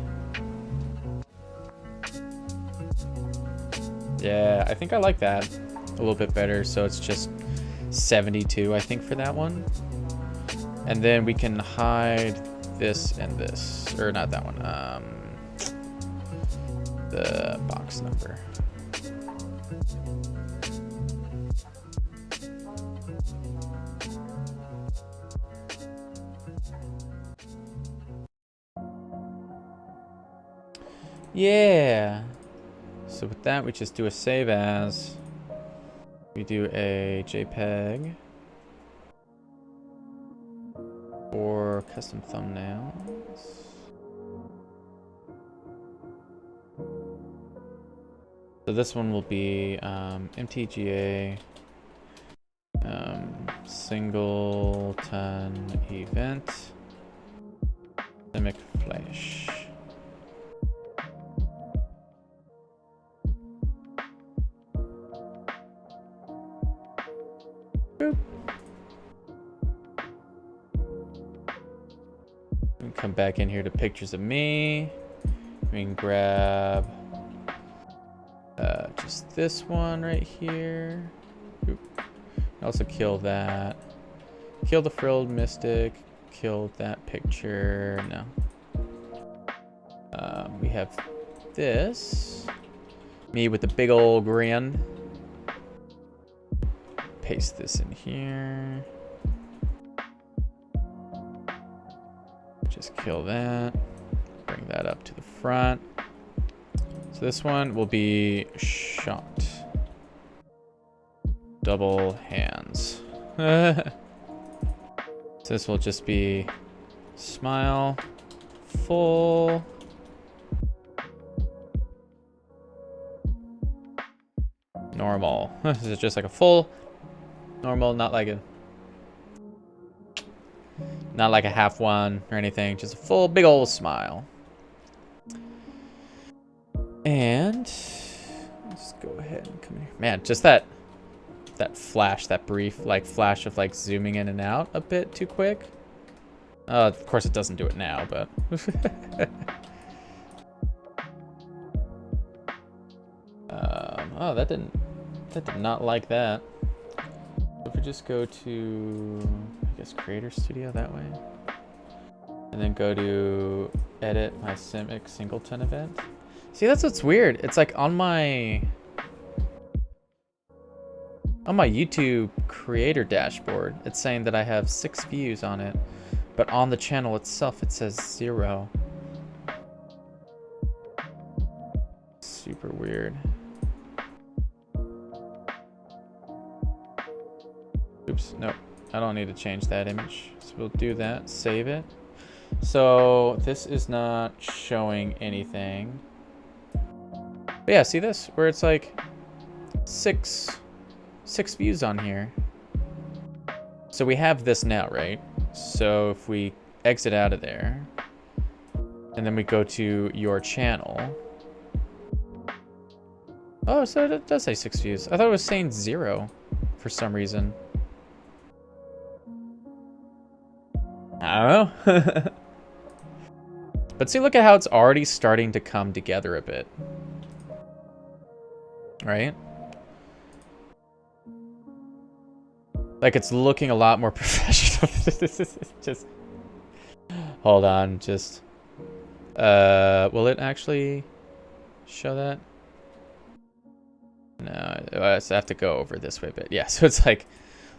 Speaker 1: Yeah, I think I like that a little bit better. So it's just 72, I think, for that one. And then we can hide this and this, or not that one, the box number. Yeah. So with that, we just do a save as. We do a JPEG. For custom thumbnails. So this one will be MTGA Singleton event Simic Flash. Boop. Come back in here to pictures of me. We can grab just this one right here. Oop. Also kill that. Kill the frilled mystic. Kill that picture. No. We have this. Me with the big old grin. Paste this in here. Just kill that. Bring that up to the front. So this one will be shot. Double hands. So this will just be smile, full. Normal. This is just like a full, normal, not like a Not like a half one or anything, just a full big old smile. And let's go ahead and come here. Man, just that flash, that brief like flash of like zooming in and out a bit too quick. Of course it doesn't do it now, but oh, that did not like that. So if we just go to, I guess, Creator Studio that way, and then go to edit my Simic Singleton event. See, that's what's weird. It's like on my YouTube creator dashboard, it's saying that I have 6 views on it, but on the channel itself it says 0. Super weird. Oops, nope. I don't need to change that image. So we'll do that, save it. So this is not showing anything. But yeah, see this? Where it's like six views on here. So we have this now, right? So if we exit out of there, and then we go to your channel. Oh, so it does say 6 views. I thought it was saying 0 for some reason. I don't know. But see, look at how it's already starting to come together a bit. Right? Like, it's looking a lot more professional. Just hold on, just will it actually show that? No, I have to go over this way a bit. Yeah, so it's like,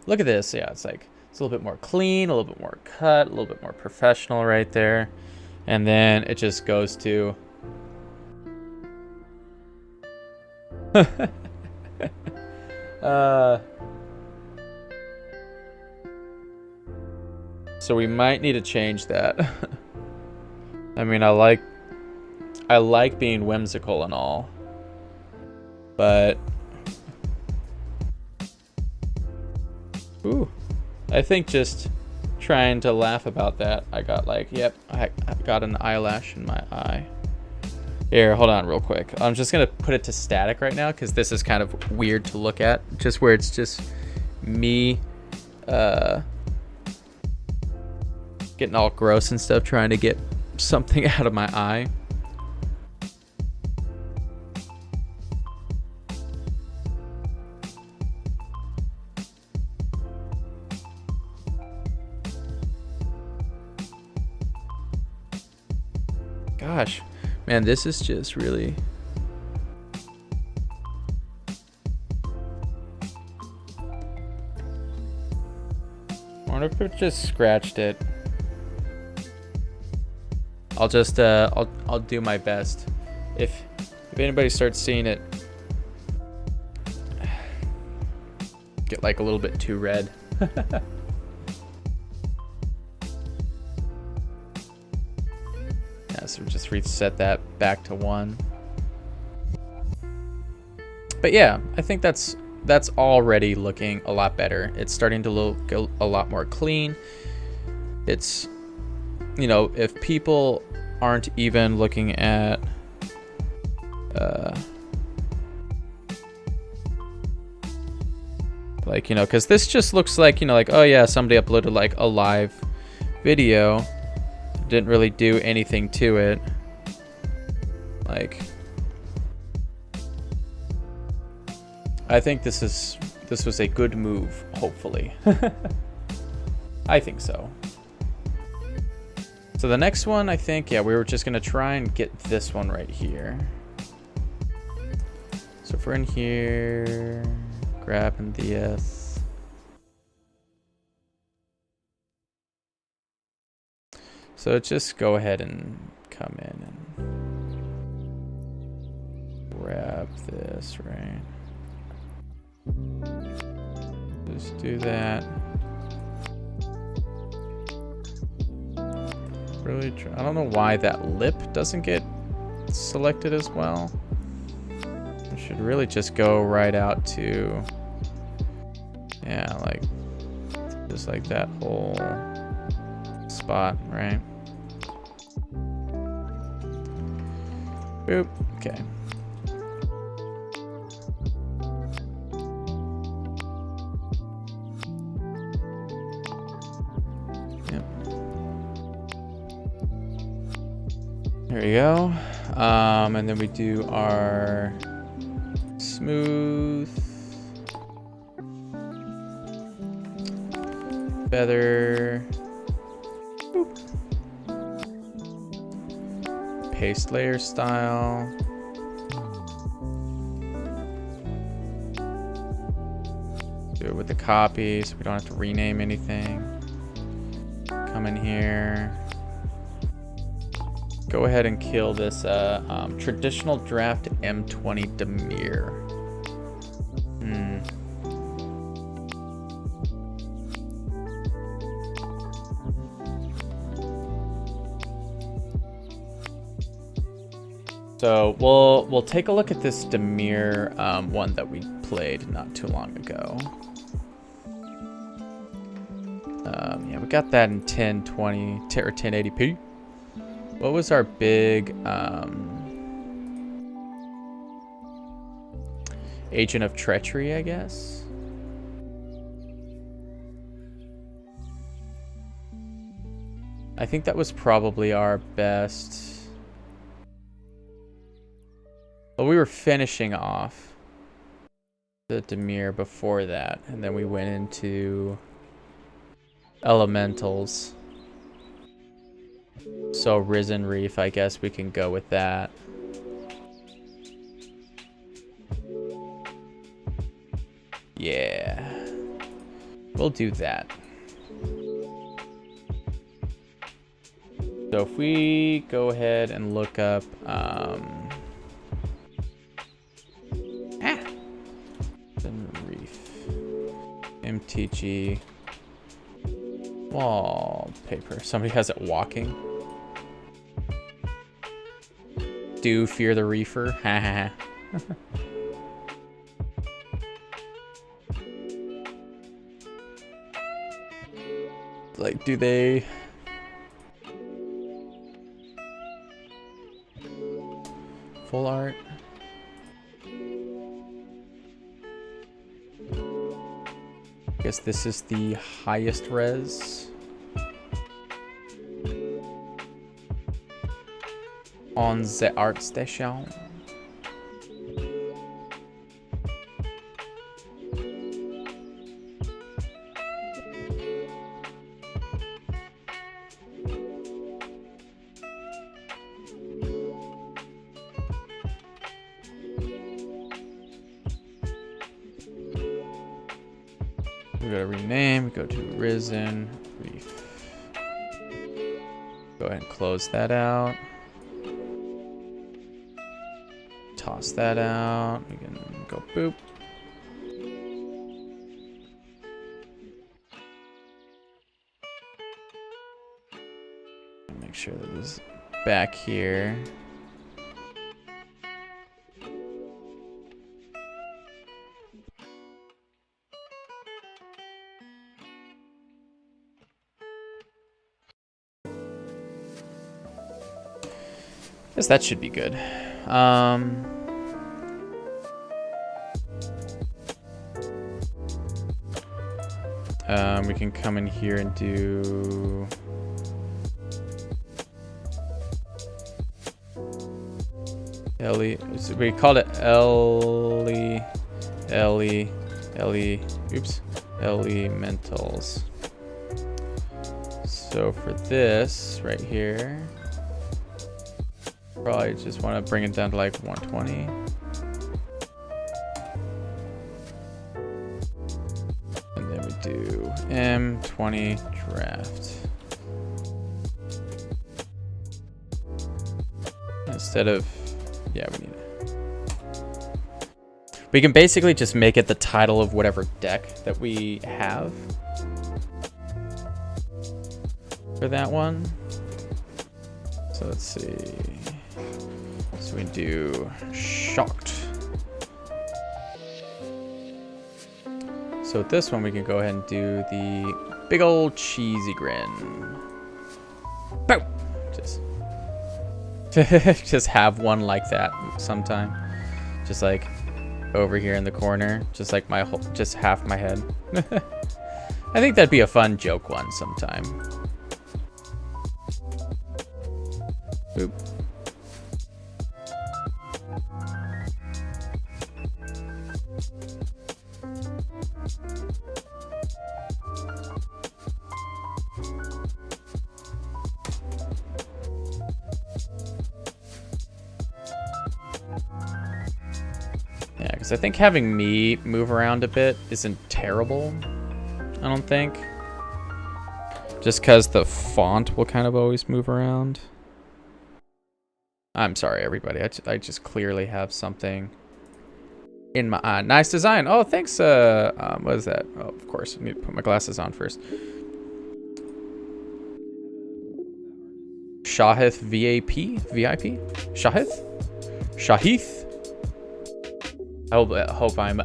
Speaker 1: look at this. Yeah, it's like it's a little bit more clean, a little bit more cut, a little bit more professional right there. And then it just goes to so we might need to change that. I mean, I like being whimsical and all, but ooh, I think just trying to laugh about that, I got like, yep, I got an eyelash in my eye. Here, hold on real quick. I'm just gonna put it to static right now because this is kind of weird to look at, just where it's just me getting all gross and stuff, trying to get something out of my eye. Gosh, man, this is just really... I wonder if it just scratched it. I'll just I'll do my best. If anybody starts seeing it get like a little bit too red. Yeah, so just reset that back to 1. But yeah, I think that's already looking a lot better. It's starting to look a lot more clean. It's, you know, if people aren't even looking at like, you know, because this just looks like, you know, like, oh yeah, somebody uploaded like a live video, didn't really do anything to it. Like, I think this was a good move, hopefully. I think so. So the next one, I think, yeah, we were just gonna try and get this one right here. So if we're in here, grabbing this. So just go ahead and come in and grab this, right? Just do that. Really try. I don't know why that lip doesn't get selected as well. It should really just go right out to, yeah, like just like that whole spot, right? Boop. Okay. Yep. There we go. And then we do our smooth feather. Boop. Paste layer style. Do it with the copy so we don't have to rename anything. Come in here. Go ahead and kill this traditional draft M20 Dimir. So we'll take a look at this Dimir one that we played not too long ago. Yeah, we got that in 1020 or 1080p. What was our big Agent of Treachery, I guess? I think that was probably our best. Well, we were finishing off the Dimir before that, and then we went into Elementals. So Risen Reef, I guess we can go with that. Yeah. We'll do that. So if we go ahead and look up Risen Reef MTG wallpaper. Somebody has it walking. Do fear the reefer. Ha ha. Like, do they? Full art. I guess this is the highest res on the art station. We gotta rename, go to Risen Reef. Go ahead and close that out. Toss that out. We can go boop. Make sure that this is back here. Guess that should be good. We can come in here and do Ellie. So we called it Ellie. Oops, Elementals. So for this right here, probably just want to bring it down to like 120. And then we do M20 draft. Instead of, yeah, we need it. We can basically just make it the title of whatever deck that we have for that one. So let's see. So we do Shocked. So with this one, we can go ahead and do the big old cheesy grin. just have one like that sometime. Just like over here in the corner, just like my whole, just half my head. I think that'd be a fun joke one sometime. Oop. Yeah, because I think having me move around a bit isn't terrible. I don't think. Just because the font will kind of always move around. I'm sorry, everybody. I just clearly have something in my eye. Nice design. Oh, thanks. What is that? Oh, of course. I need to put my glasses on first. Shahith VIP? Shahith? Shahith? I hope I'm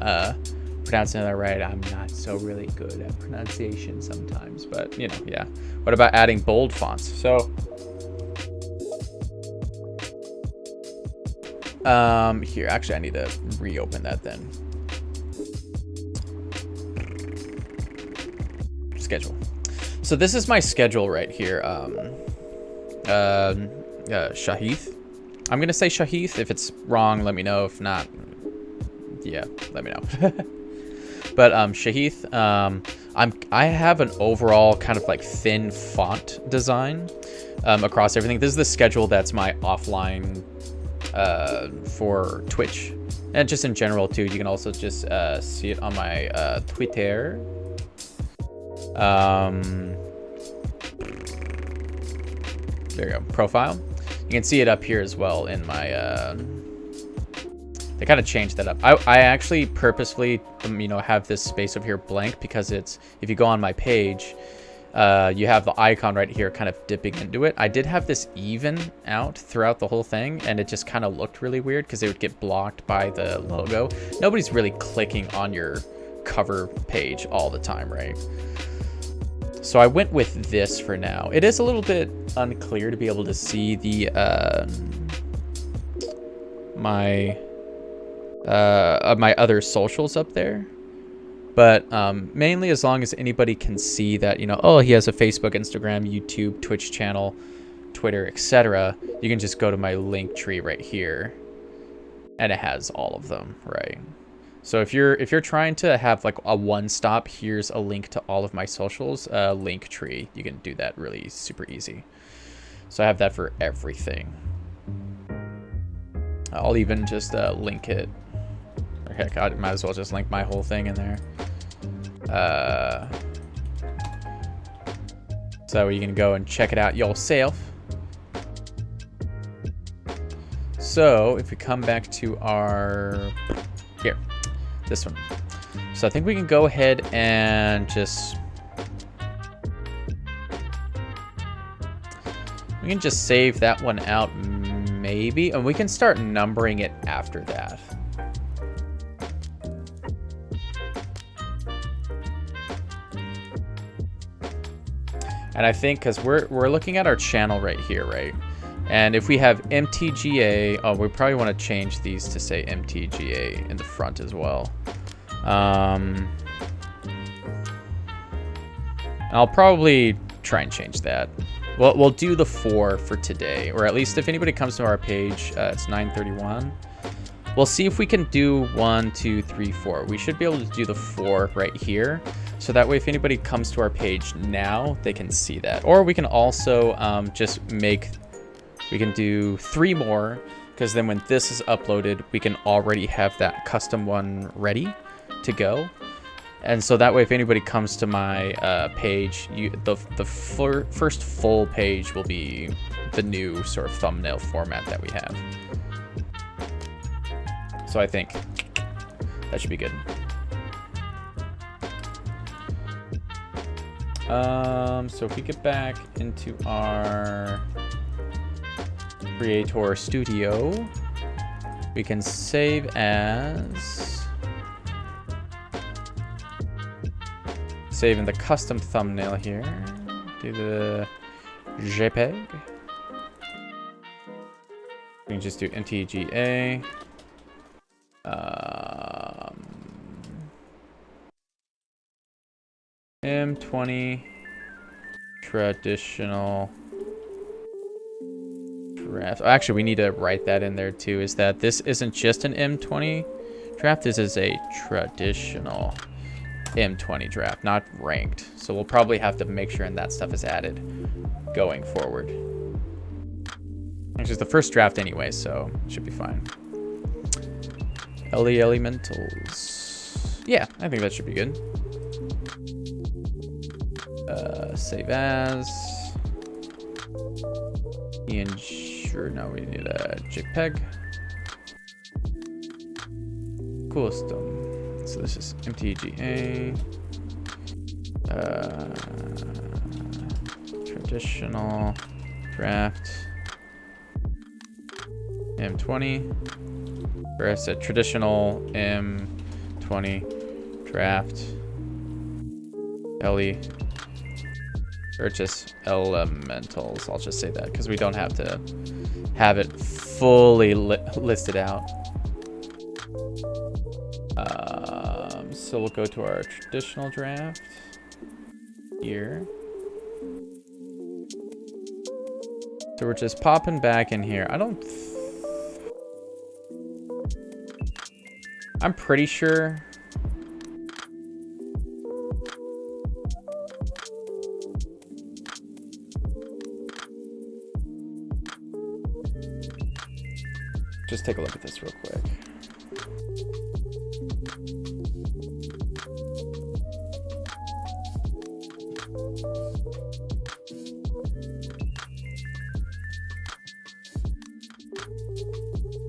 Speaker 1: pronouncing that right. I'm not so really good at pronunciation sometimes, but you know, yeah. What about adding bold fonts? So, here, actually, I need to reopen that then. Schedule. So this is my schedule right here. Shahith. I'm gonna say Shahith. If it's wrong, let me know. If not, yeah, let me know. But Shahith, I have an overall kind of like thin font design across everything. This is the schedule that's my offline for Twitch, and just in general too. You can also just see it on my Twitter. There you go, profile. You can see it up here as well in my they kind of changed that up. I actually purposefully you know, have this space over here blank because it's, if you go on my page, you have the icon right here kind of dipping into it. I did have this even out throughout the whole thing, and it just kind of looked really weird because it would get blocked by the logo. Nobody's really clicking on your cover page all the time, right? So I went with this for now. It is a little bit unclear to be able to see the my other socials up there, but mainly as long as anybody can see that, you know, oh, he has a Facebook, Instagram, YouTube, Twitch channel, Twitter, etc. You can just go to my link tree right here, and it has all of them, right? So if you're trying to have like a one-stop, here's a link to all of my socials, link tree, you can do that really super easy. So I have that for everything. I'll even just link it. Heck, I might as well just link my whole thing in there. So you can go and check it out yourself. So if we come back to our, here, this one. So I think we can go ahead and just, we can just save that one out maybe, and we can start numbering it after that. And I think because we're looking at our channel right here, right? And if we have MTGA, oh, we probably want to change these to say MTGA in the front as well. I'll probably try and change that. We'll do the 4 for today, or at least if anybody comes to our page, it's 9:31. We'll see if we can do 1, 2, 3, 4. We should be able to do the 4 right here. So that way, if anybody comes to our page now, they can see that. Or we can also just make, we can do 3 more, because then when this is uploaded, we can already have that custom one ready to go. And so that way, if anybody comes to my page, the first full page will be the new sort of thumbnail format that we have. So I think that should be good. So if we get back into our Creator Studio, we can save as, save in the custom thumbnail here, do the JPEG, We can just do MTGA. M20 traditional draft. Oh, actually, we need to write that in there too. Is that this isn't just an M20 draft? This is a traditional M20 draft, not ranked. So we'll probably have to make sure that stuff is added going forward. Which is the first draft anyway, so it should be fine. LE Elementals. Yeah, I think that should be good. Save as. Sure, no, we need a JPEG. Custom. So this is MTGA. Traditional draft. M20. Or I said traditional M20 draft. LE. Or just elementals. I'll just say that because we don't have to have it fully listed out. So we'll go to our traditional draft here. So we're just popping back in here. I'm pretty sure. Just take a look at this real quick.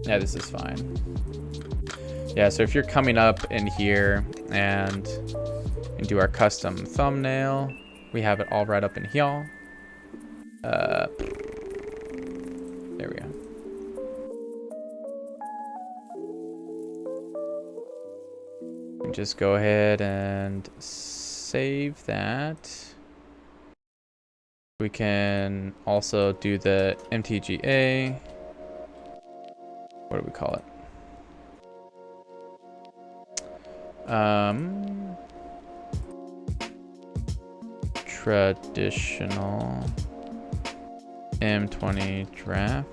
Speaker 1: Yeah, this is fine. Yeah, so if you're coming up in here and do our custom thumbnail, we have it all right up in here. There we go. Just go ahead and save that. We can also do the MTGA. What do we call it? Traditional M20 draft.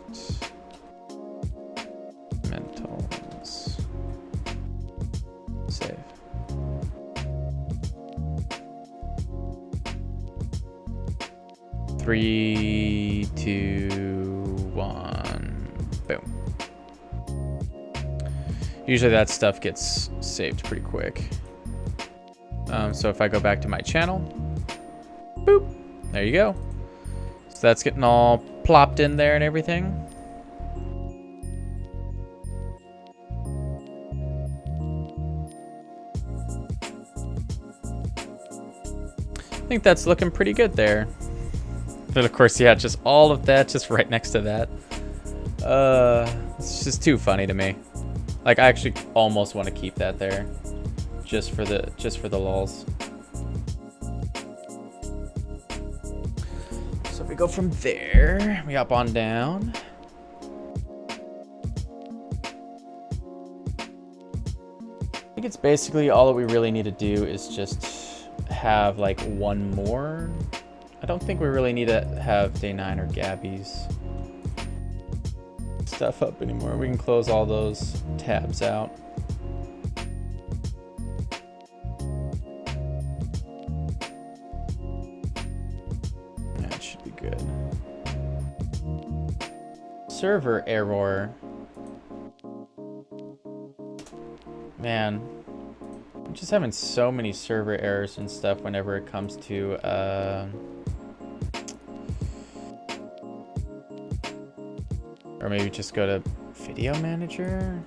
Speaker 1: Mentals. Save. Three, two, one. Boom. Usually that stuff gets saved pretty quick. So if I go back to my channel, boop, there you go. So that's getting all plopped in there and everything. I think that's looking pretty good there. But of course, yeah, just all of that just right next to that. It's just too funny to me. Like, I actually almost want to keep that there, just for the lulz. So if we go from there, we hop on down. I think it's basically all that we really need to do is just have like one more. I don't think we really need to have day 9 or Gabby's stuff up anymore. We can close all those tabs out. That should be good. Server error. Man, I'm just having so many server errors and stuff whenever it comes to or maybe just go to Video Manager?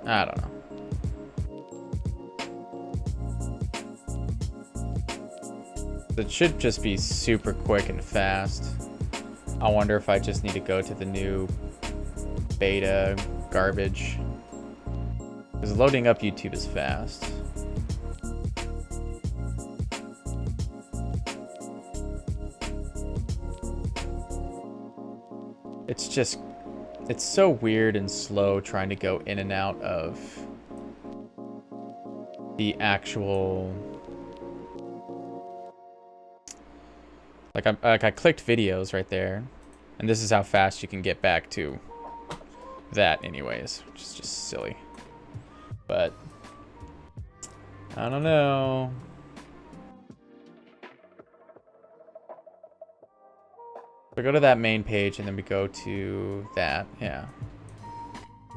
Speaker 1: I don't know. It should just be super quick and fast. I wonder if I just need to go to the new beta garbage. Because loading up YouTube is fast. It's so weird and slow trying to go in and out of the actual... Like I clicked videos right there, and this is how fast you can get back to that anyways, which is just silly. But I don't know. We go to that main page and then we go to that, yeah.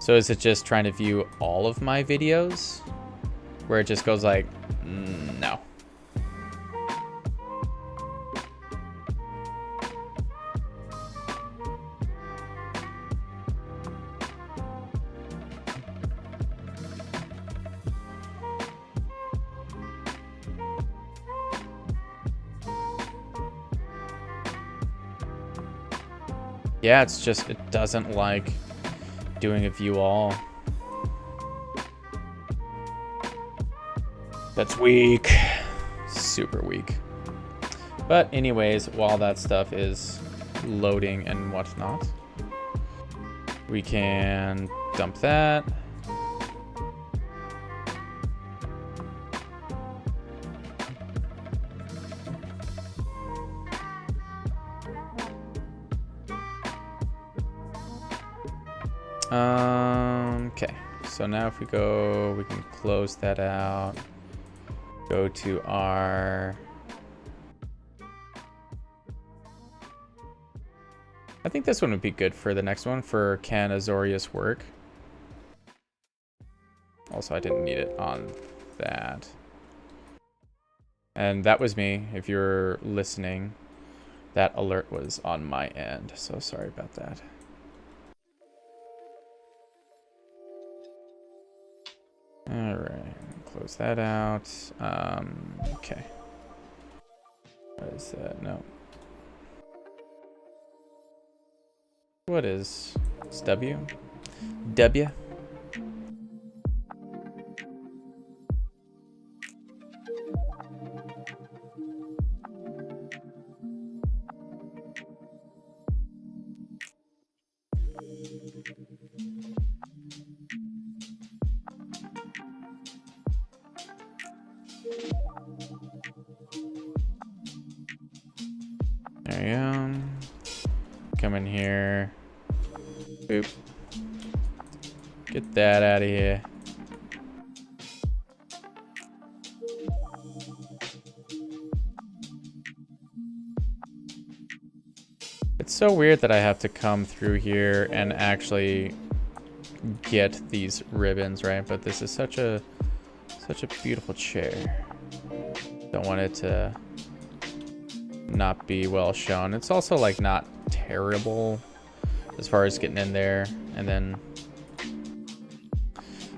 Speaker 1: So is it just trying to view all of my videos? Where it just goes like, no. Yeah, it's just, it doesn't like doing a view all. That's weak. Super weak. But anyways, while that stuff is loading and whatnot, we can dump that. Okay, so now if we go, we can close that out. Go to our... I think this one would be good for the next one, for Can Azorius work? Also, I didn't need it on that. And that was me. If you're listening, that alert was on my end, so sorry about that. All right, close that out. Okay. What is that? No. What is? It's W? W? There you go. Come in here. Boop. Get that out of here. It's so weird that I have to come through here and actually get these ribbons, right? But this is such a beautiful chair. Don't want it to not be well shown. It's also like not terrible as far as getting in there. And then,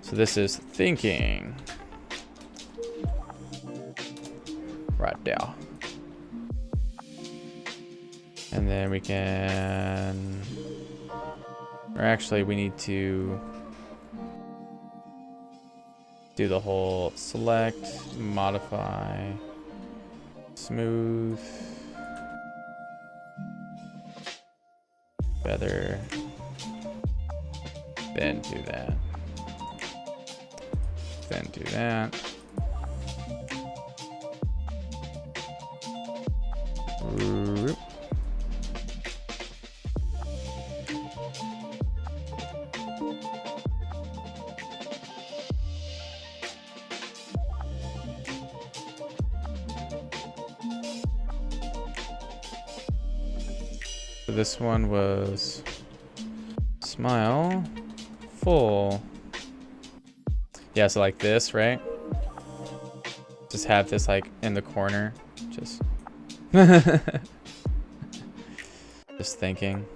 Speaker 1: so this is thinking right there. And then we can, or actually we need to do the whole select, modify, smooth, feather, then do that, then do that. Whoop. So this one was smile, full. Yeah, so like this, right? Just have this like in the corner. Just just thinking.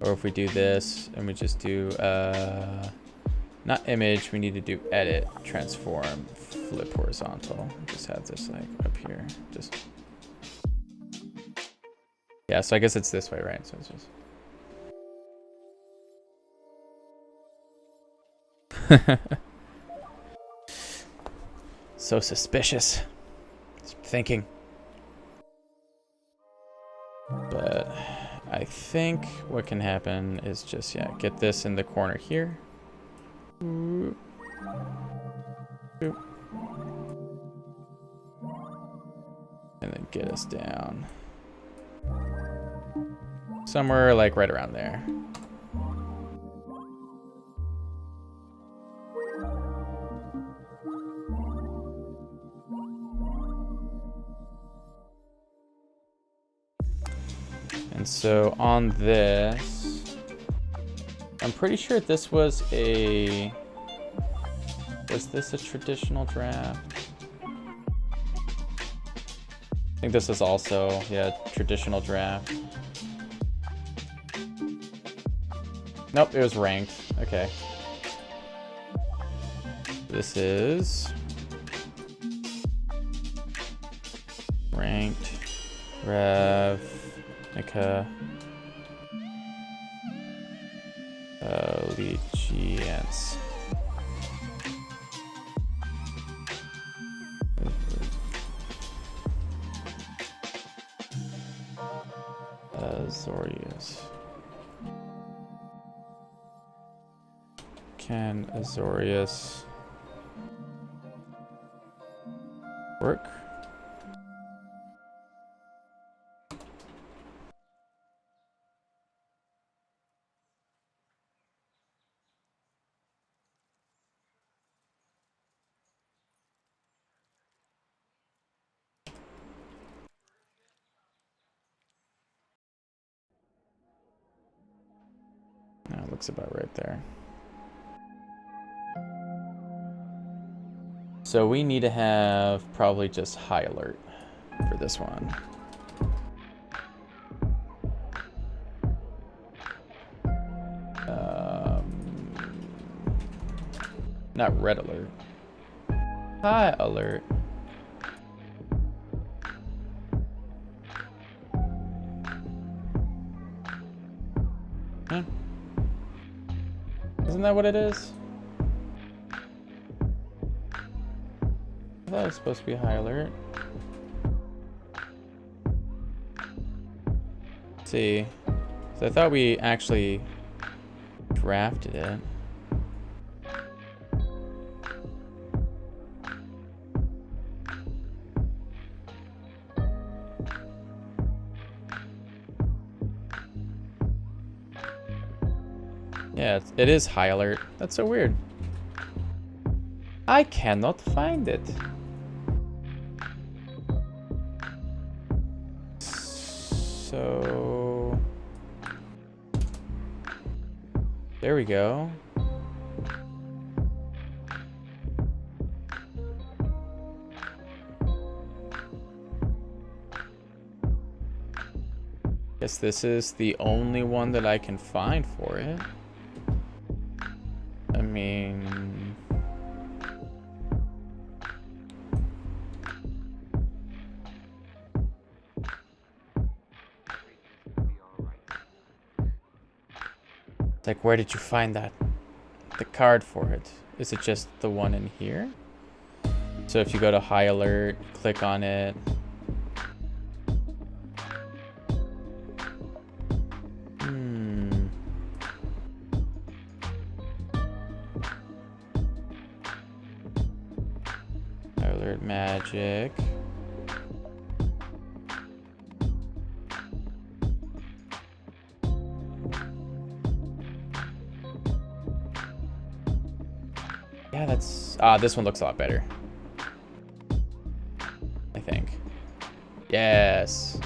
Speaker 1: Or if we do this and we just do not image, we need to do edit, transform, flip horizontal. Just have this like up here. Just yeah, so I guess it's this way, right? So it's just so suspicious. Just thinking. But I think what can happen is just, yeah, get this in the corner here. Boop. Boop. And then get us down. Somewhere like right around there. And so on this, I'm pretty sure this was this a traditional draft? I think this is also, yeah, traditional draft. Nope, it was ranked. Okay. This is ranked Ravnica Allegiance. Azorius. Can Azorius work? No, it looks about right there. So we need to have probably just high alert for this one. Not red alert. High alert. Huh? Isn't that what it is? I thought it was supposed to be high alert. Let's see. So I thought we actually drafted it. Yeah, it is high alert. That's so weird. I cannot find it. So there we go. Guess this is the only one that I can find for it. I mean, like, where did you find that? The card for it. Is it just the one in here? So if you go to high alert, click on it. High alert magic. Yeah, that's... this one looks a lot better. I think. Yes.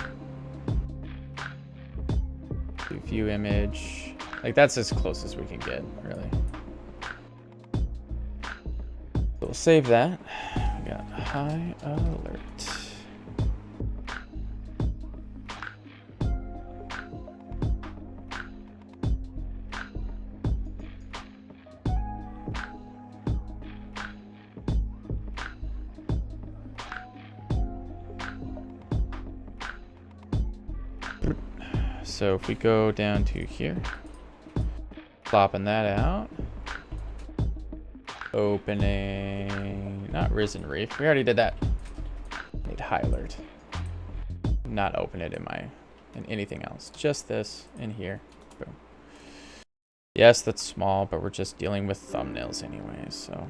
Speaker 1: View image. Like, that's as close as we can get, really. So we'll save that. We got high alert. So if we go down to here, plopping that out, opening, not Risen Reef, we already did that. Need high alert. Not open it in my and anything else. Just this in here. Boom. Yes, that's small, but we're just dealing with thumbnails anyway, so.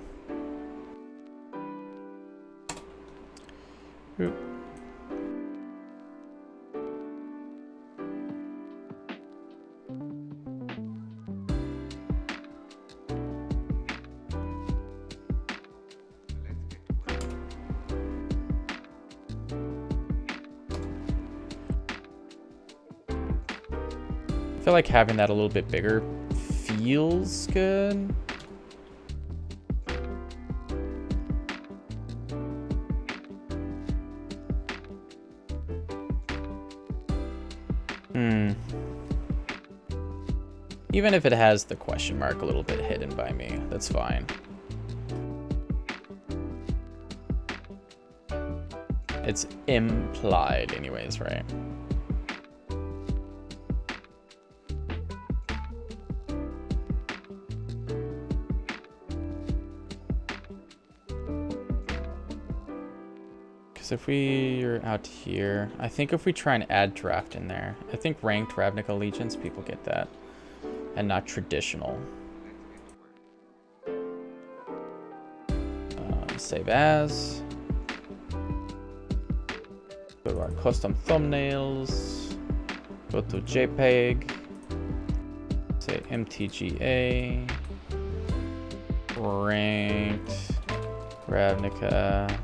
Speaker 1: Oop. I feel like having that a little bit bigger feels good. Even if it has the question mark a little bit hidden by me, that's fine. It's implied anyways, right? Because if we are out here, I think if we try and add draft in there, I think ranked Ravnica Allegiance, people get that. And not traditional. Save as. Go to our custom thumbnails. Go to JPEG. Say MTGA. Ranked Ravnica.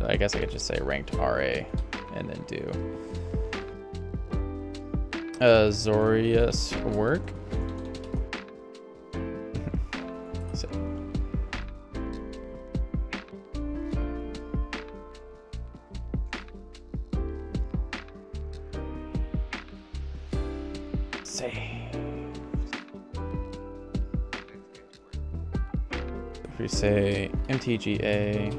Speaker 1: I guess I could just say ranked RA and then do Azorius work. So. Save. If we say MTGA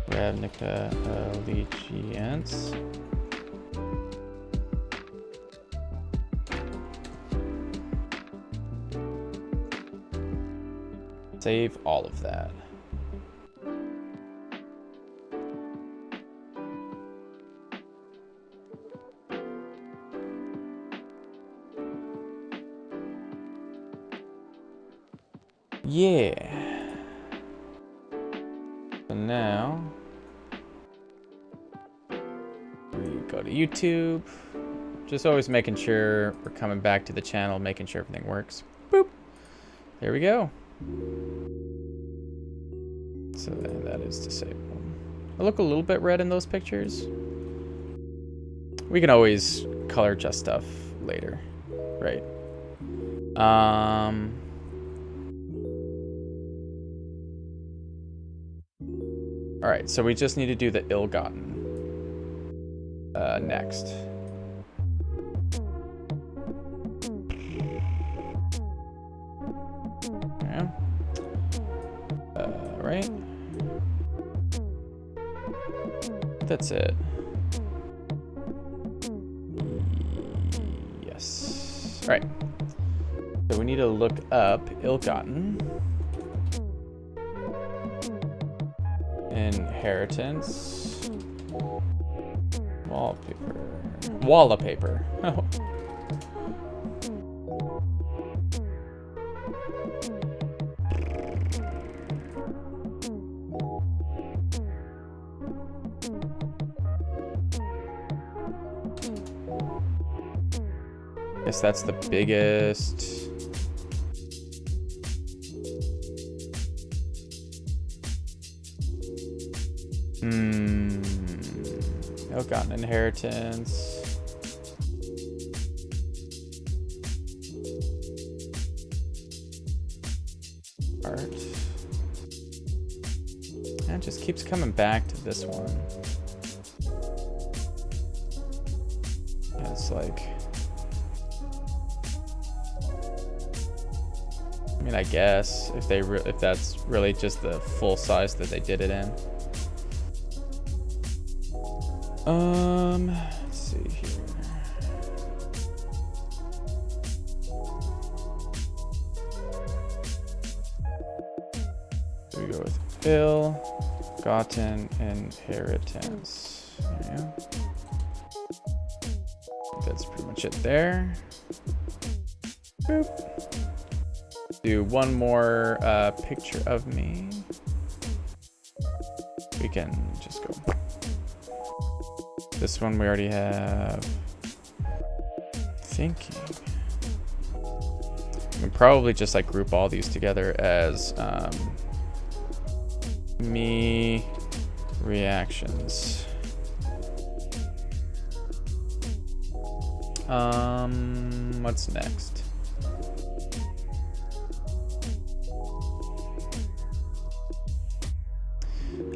Speaker 1: Ravnica Allegiance. Save all of that. Yeah. So now we go to YouTube. Just always making sure we're coming back to the channel, making sure everything works. Boop. There we go. So that is disabled. I look a little bit red in those pictures. We can always color adjust stuff later, right? All right, so we just need to do the ill-gotten next. Yeah. Right. That's it. Yes. All right. So we need to look up ill-gotten. Inheritance. Wallpaper. Wallpaper. Oh. Guess that's the biggest. Ill-gotten inheritance. Art. And it just keeps coming back to this one. Yeah, it's like. I mean, I guess if that's really just the full size that they did it in. Let's see here. So we go with ill-gotten inheritance. There you go. That's pretty much it there. Boop. Do one more picture of me. We can just go. This one we already have. Thinking. We can probably just like group all these together as me reactions. What's next?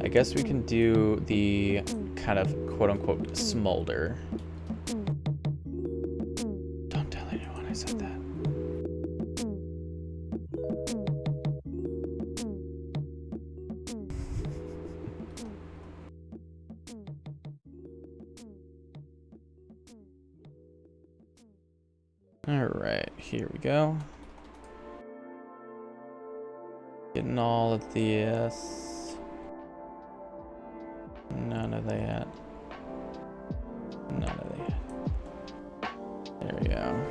Speaker 1: I guess we can do the kind of quote unquote smolder. Don't tell anyone I said that. All right, here we go. Getting all of this. None of that. None of that. There we go.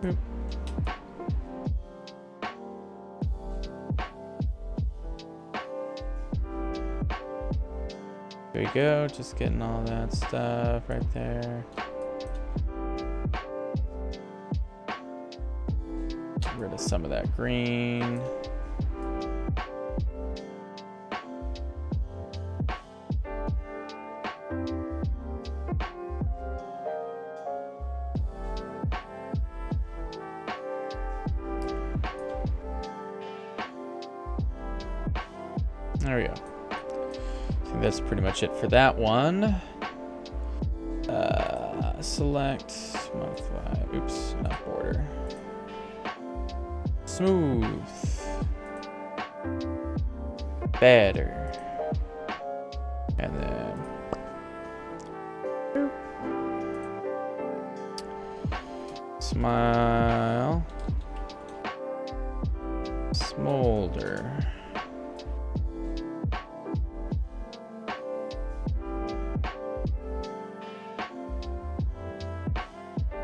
Speaker 1: Boop. There we go, just getting all that stuff right there. Get rid of some of that green. There we go. I think that's pretty much it for that one. Select, modify, oops, not border. Smooth. Better. And then boop. Smile. Smolder.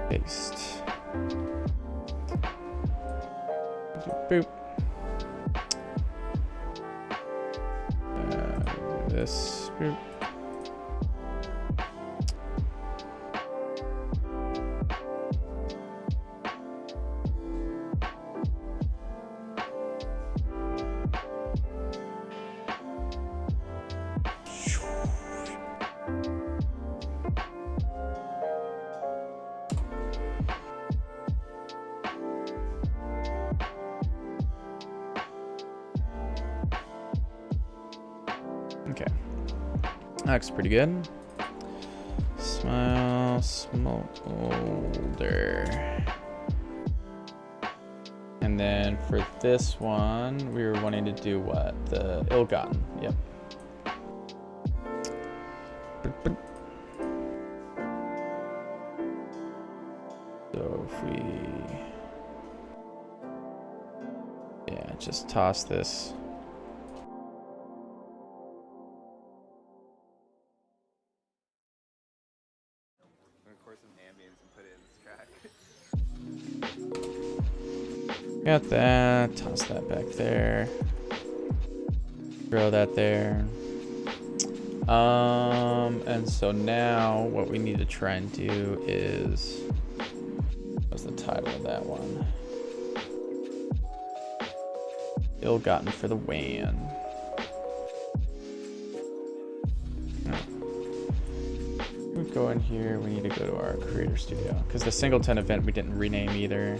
Speaker 1: Paste. Boop. This. Boop. Okay, that looks pretty good. Smile, smolder. And then for this one, we were wanting to do what? The ill-gotten, yep. So if we, yeah, just toss this. Got that, toss that back there. Throw that there. And so now what we need to try and do is, what's the title of that one? Ill-gotten for the WAN. We go in here, we need to go to our creator studio because the singleton event we didn't rename either.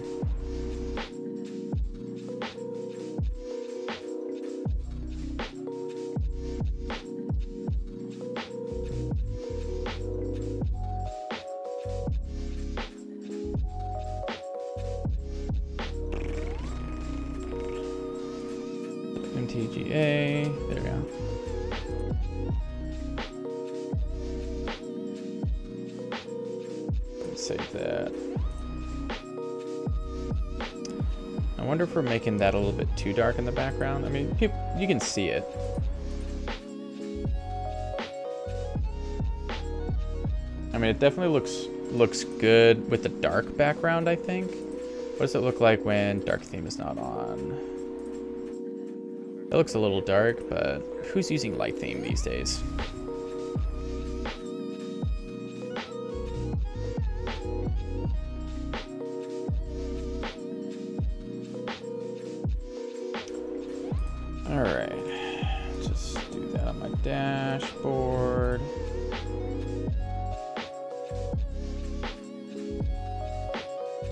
Speaker 1: MTGA, there we go. Let's save that. And wonder if we're making that a little bit too dark in the background. I mean, you can see it. I mean, it definitely looks good with the dark background, I think. What does it look like when dark theme is not on? It looks a little dark, but who's using light theme these days? All right, just do that on my dashboard.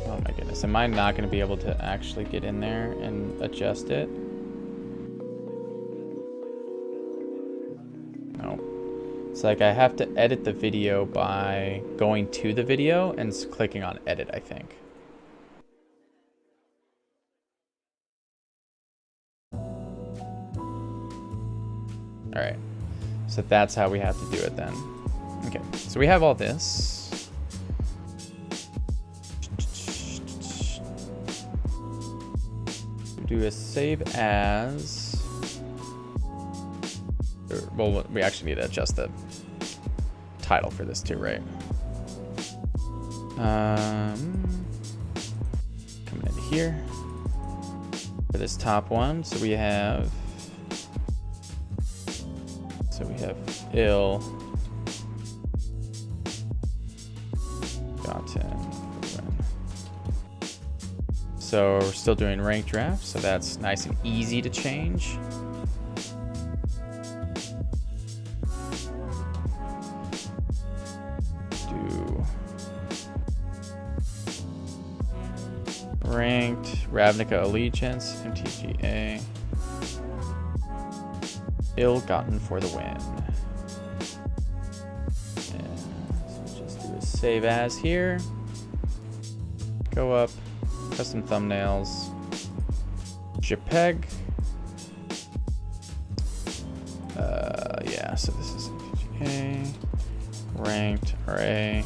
Speaker 1: Oh my goodness, am I not going to be able to actually get in there and adjust it? No. It's like I have to edit the video by going to the video and clicking on edit, I think. All right, so that's how we have to do it then. Okay, so we have all this. Do a save as. Well, we actually need to adjust the title for this too, right? Coming into here for this top one. So we have ill gotten. So we're still doing ranked draft, so that's nice and easy to change. Do ranked Ravnica Allegiance, MTGA. Ill-gotten for the win. And so just do a save as here. Go up, custom thumbnails, JPEG. Yeah, so this is MTGA, ranked array,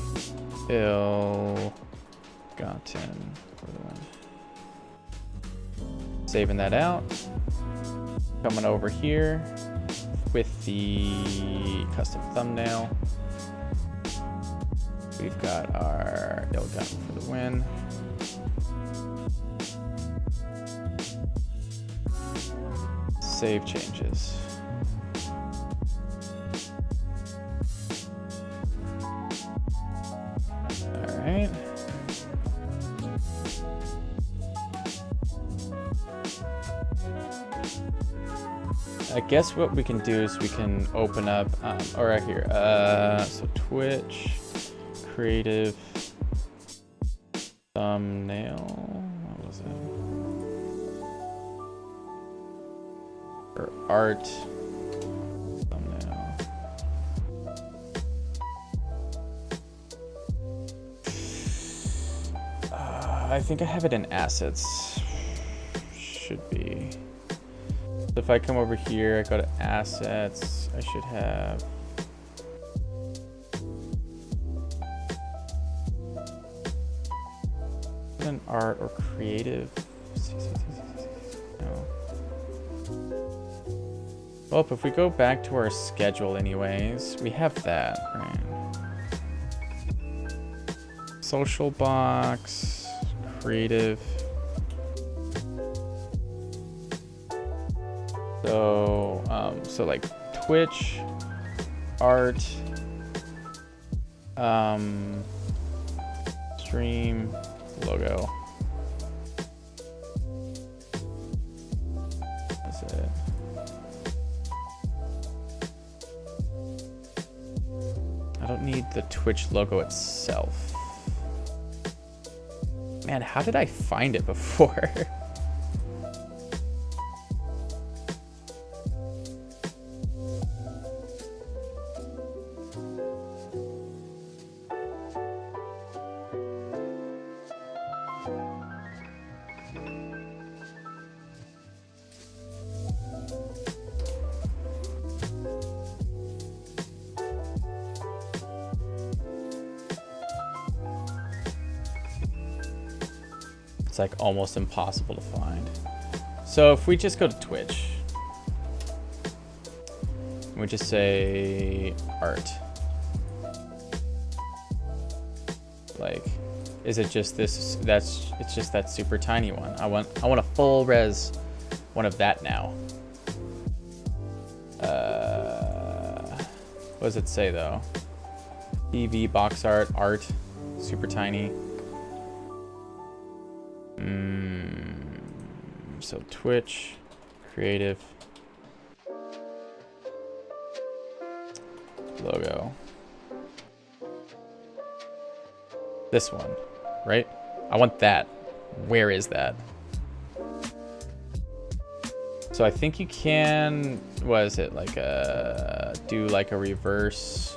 Speaker 1: ill-gotten for the win. Saving that out. Coming over here with the custom thumbnail. We've got our ill-gotten for the win. Save changes. All right. I guess what we can do is we can open up, or right here, so Twitch, creative, thumbnail, what was it? Or art, thumbnail. I think I have it in assets, should be. So if I come over here, I go to assets, I should have an art or creative. No. Well, if we go back to our schedule anyways, we have that, right? Social box, creative. So like Twitch, art, stream, logo. That's it. I don't need the Twitch logo itself. Man, how did I find it before? It's like almost impossible to find. So if we just go to Twitch, we just say art. Like, is it just this? It's just that super tiny one. I want a full res one of that now. What does it say though? TV, box art, super tiny. So Twitch, creative, logo. This one, right? I want that. Where is that? So I think you can, what is it, like do like a reverse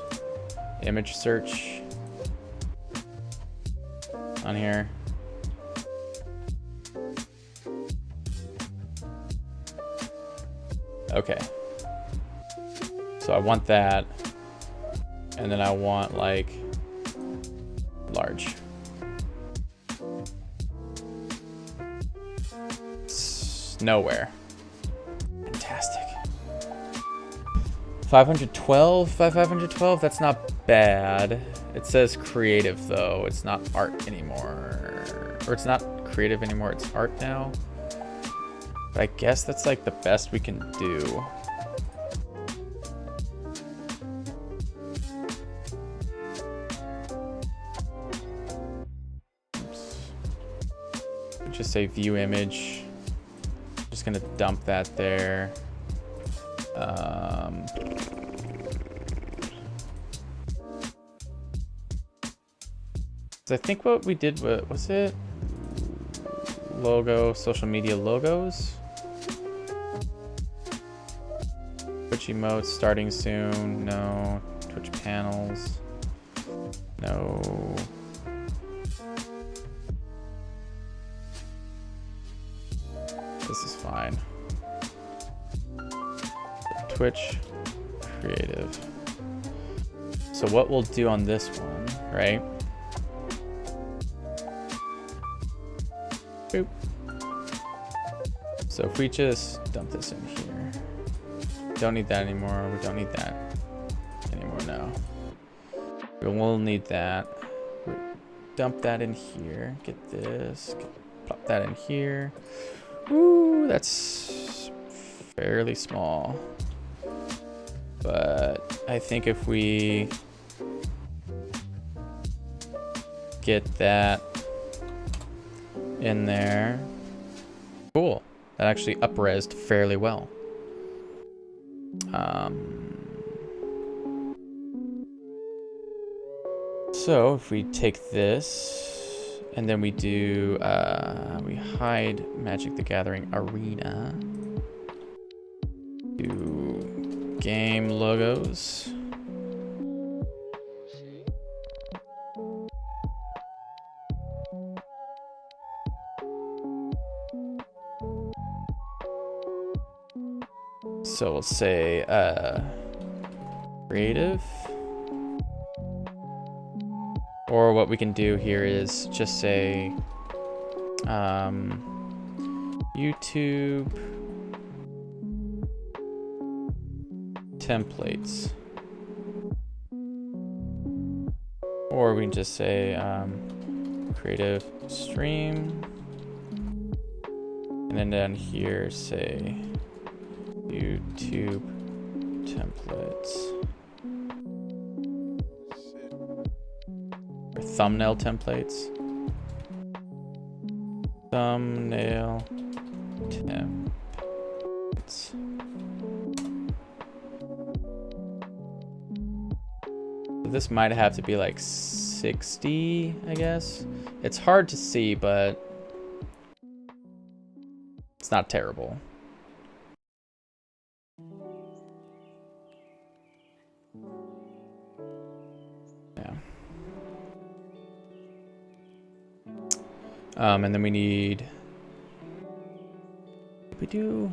Speaker 1: image search on here. Okay. So I want that. And then I want like large. It's nowhere. Fantastic. 512 by 512, that's not bad. It says creative though, it's not art anymore. Or it's not creative anymore, it's art now. But I guess that's like the best we can do. Oops. Just say view image. Just gonna dump that there. I think what we did was it logo, social media logos, Twitch emotes starting soon. No. Twitch panels. No. This is fine. Twitch creative. So what we'll do on this one, right? Boop. So if we just dump this in here, don't need that anymore. We don't need that anymore now. We'll need that. Dump that in here. Get this. Plop that in here. Ooh, that's fairly small. But I think if we get that in there, cool. That actually up-resed fairly well. So if we take this and then we do, we hide Magic the Gathering Arena. Do game logos. So we'll say creative. Or what we can do here is just say YouTube templates. Or we can just say creative stream. And then down here say YouTube templates. Or thumbnail templates. Thumbnail templates. So this might have to be like 60, I guess. It's hard to see, but it's not terrible. And then we need, we do,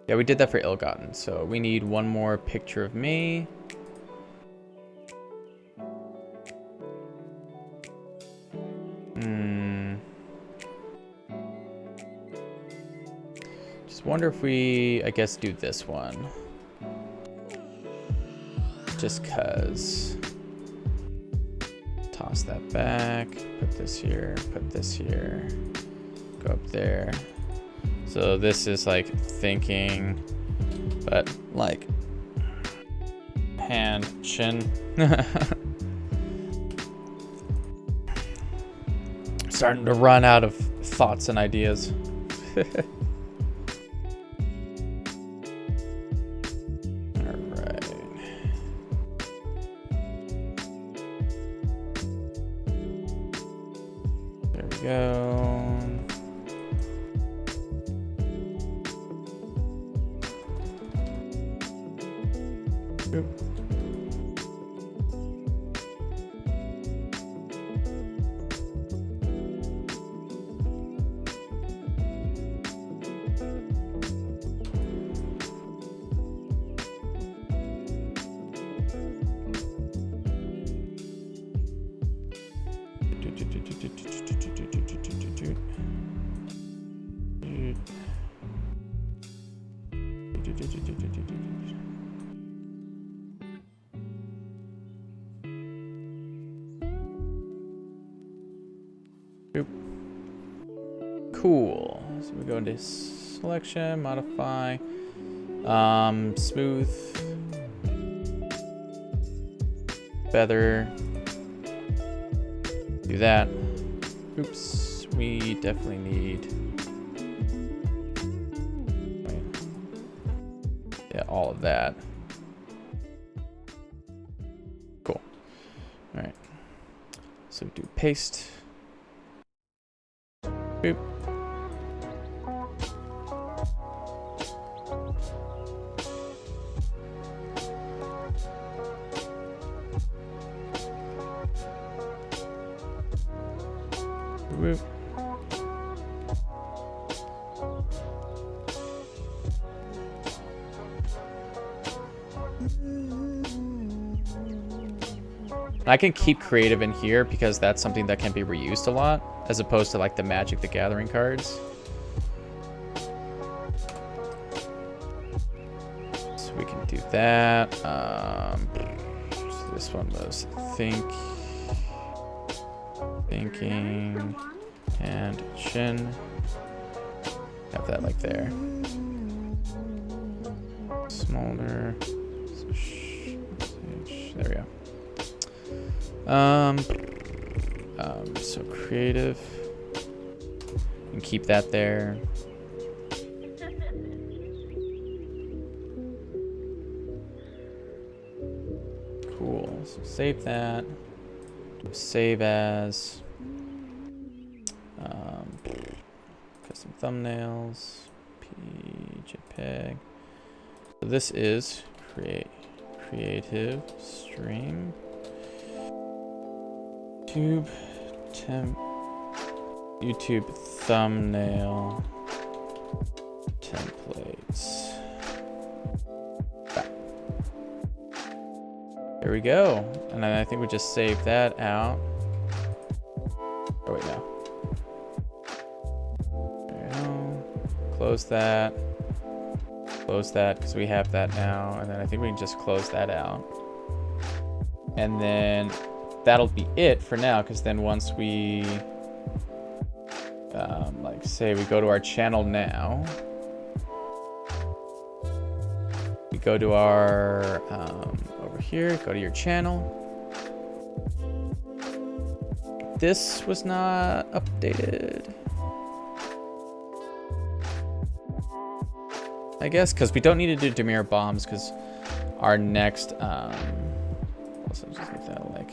Speaker 1: yeah, we did that for Ill-Gotten. So we need one more picture of me. Just wonder if we, I guess, do this one. Just cause. Toss that back, put this here, go up there. So this is like thinking, but like hand, chin. Starting to run out of thoughts and ideas. Go. Oop. Cool. So we go into selection, modify, smooth, feather. Do that. Oops, we definitely need. Yeah, all of that. Cool. All right. So do paste. Boop. Boop. I can keep creative in here because that's something that can be reused a lot, as opposed to like the Magic the Gathering cards. So we can do that. So this one was thinking, and chin. Have that like there. Smolder. There we go. So creative, and keep that there. Cool. So save that. Save as. Custom thumbnails. JPEG. So this is creative stream. YouTube thumbnail templates. There we go. And then I think we just save that out. Oh wait, no. There we go. Close that. Close that because we have that now. And then I think we can just close that out. And then that'll be it for now, because then once we like say we go to our channel now, we go to our over here, go to your channel. This was not updated, I guess, because we don't need to do Dimir bombs, because our next let's just get that like.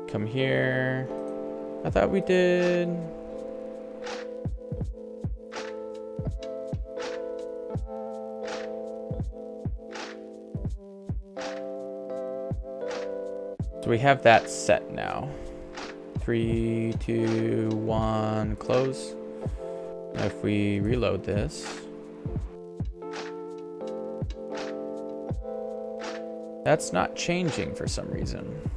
Speaker 1: Come here. I thought we did. So we have that set now. 3, 2, 1, close. Now if we reload this. That's not changing for some reason.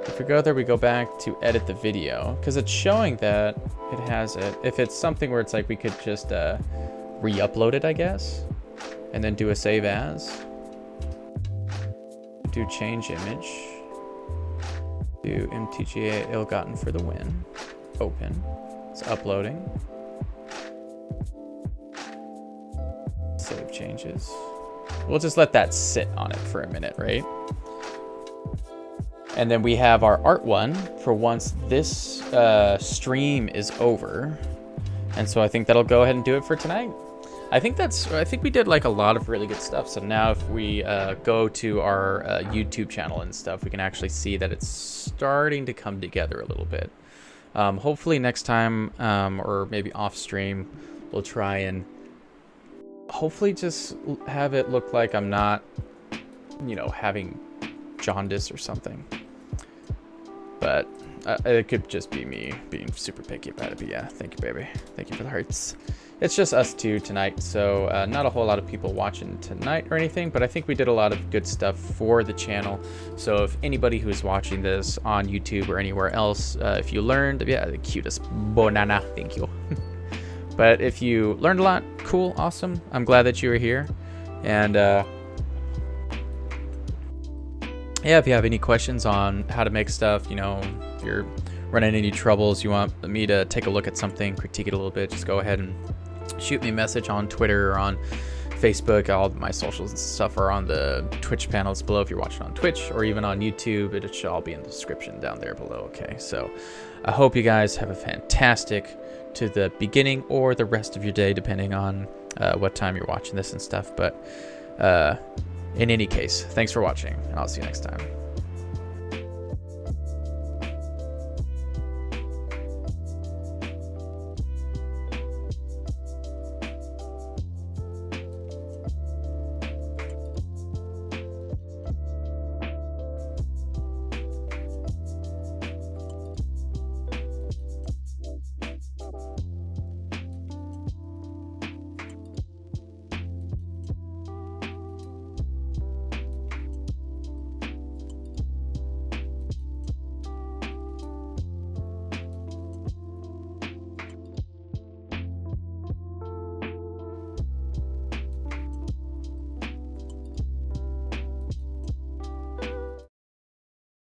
Speaker 1: If we go there, we go back to edit the video because it's showing that it has it. If it's something where it's like we could just re-upload it, I guess, and then do a save as. Do change image. Do MTGA Ill-Gotten for the win. Open. It's uploading. Save changes. We'll just let that sit on it for a minute, right? And then we have our art one for once this stream is over. And so I think that'll go ahead and do it for tonight. I think we did like a lot of really good stuff. So now if we go to our YouTube channel and stuff, we can actually see that it's starting to come together a little bit. Hopefully next time, or maybe off stream, we'll try and hopefully just have it look like I'm not, you know, having jaundice or something. But it could just be me being super picky about it. But yeah, thank you, baby. Thank you for the hearts. It's just us two tonight, so not a whole lot of people watching tonight or anything, but I think we did a lot of good stuff for the channel. So if anybody who is watching this on YouTube or anywhere else, if you learned, yeah, the cutest banana, thank you. But if you learned a lot, cool, awesome. I'm glad that you were here. And yeah, if you have any questions on how to make stuff, you know, if you're running any troubles, you want me to take a look at something, critique it a little bit, just go ahead and shoot me a message on Twitter or on Facebook. All my socials and stuff are on the Twitch panels below if you're watching on Twitch, or even on YouTube. It should all be in the description down there below. Okay, so I hope you guys have a fantastic to the beginning or the rest of your day, depending on what time you're watching this and stuff. But in any case, thanks for watching, and I'll see you next time.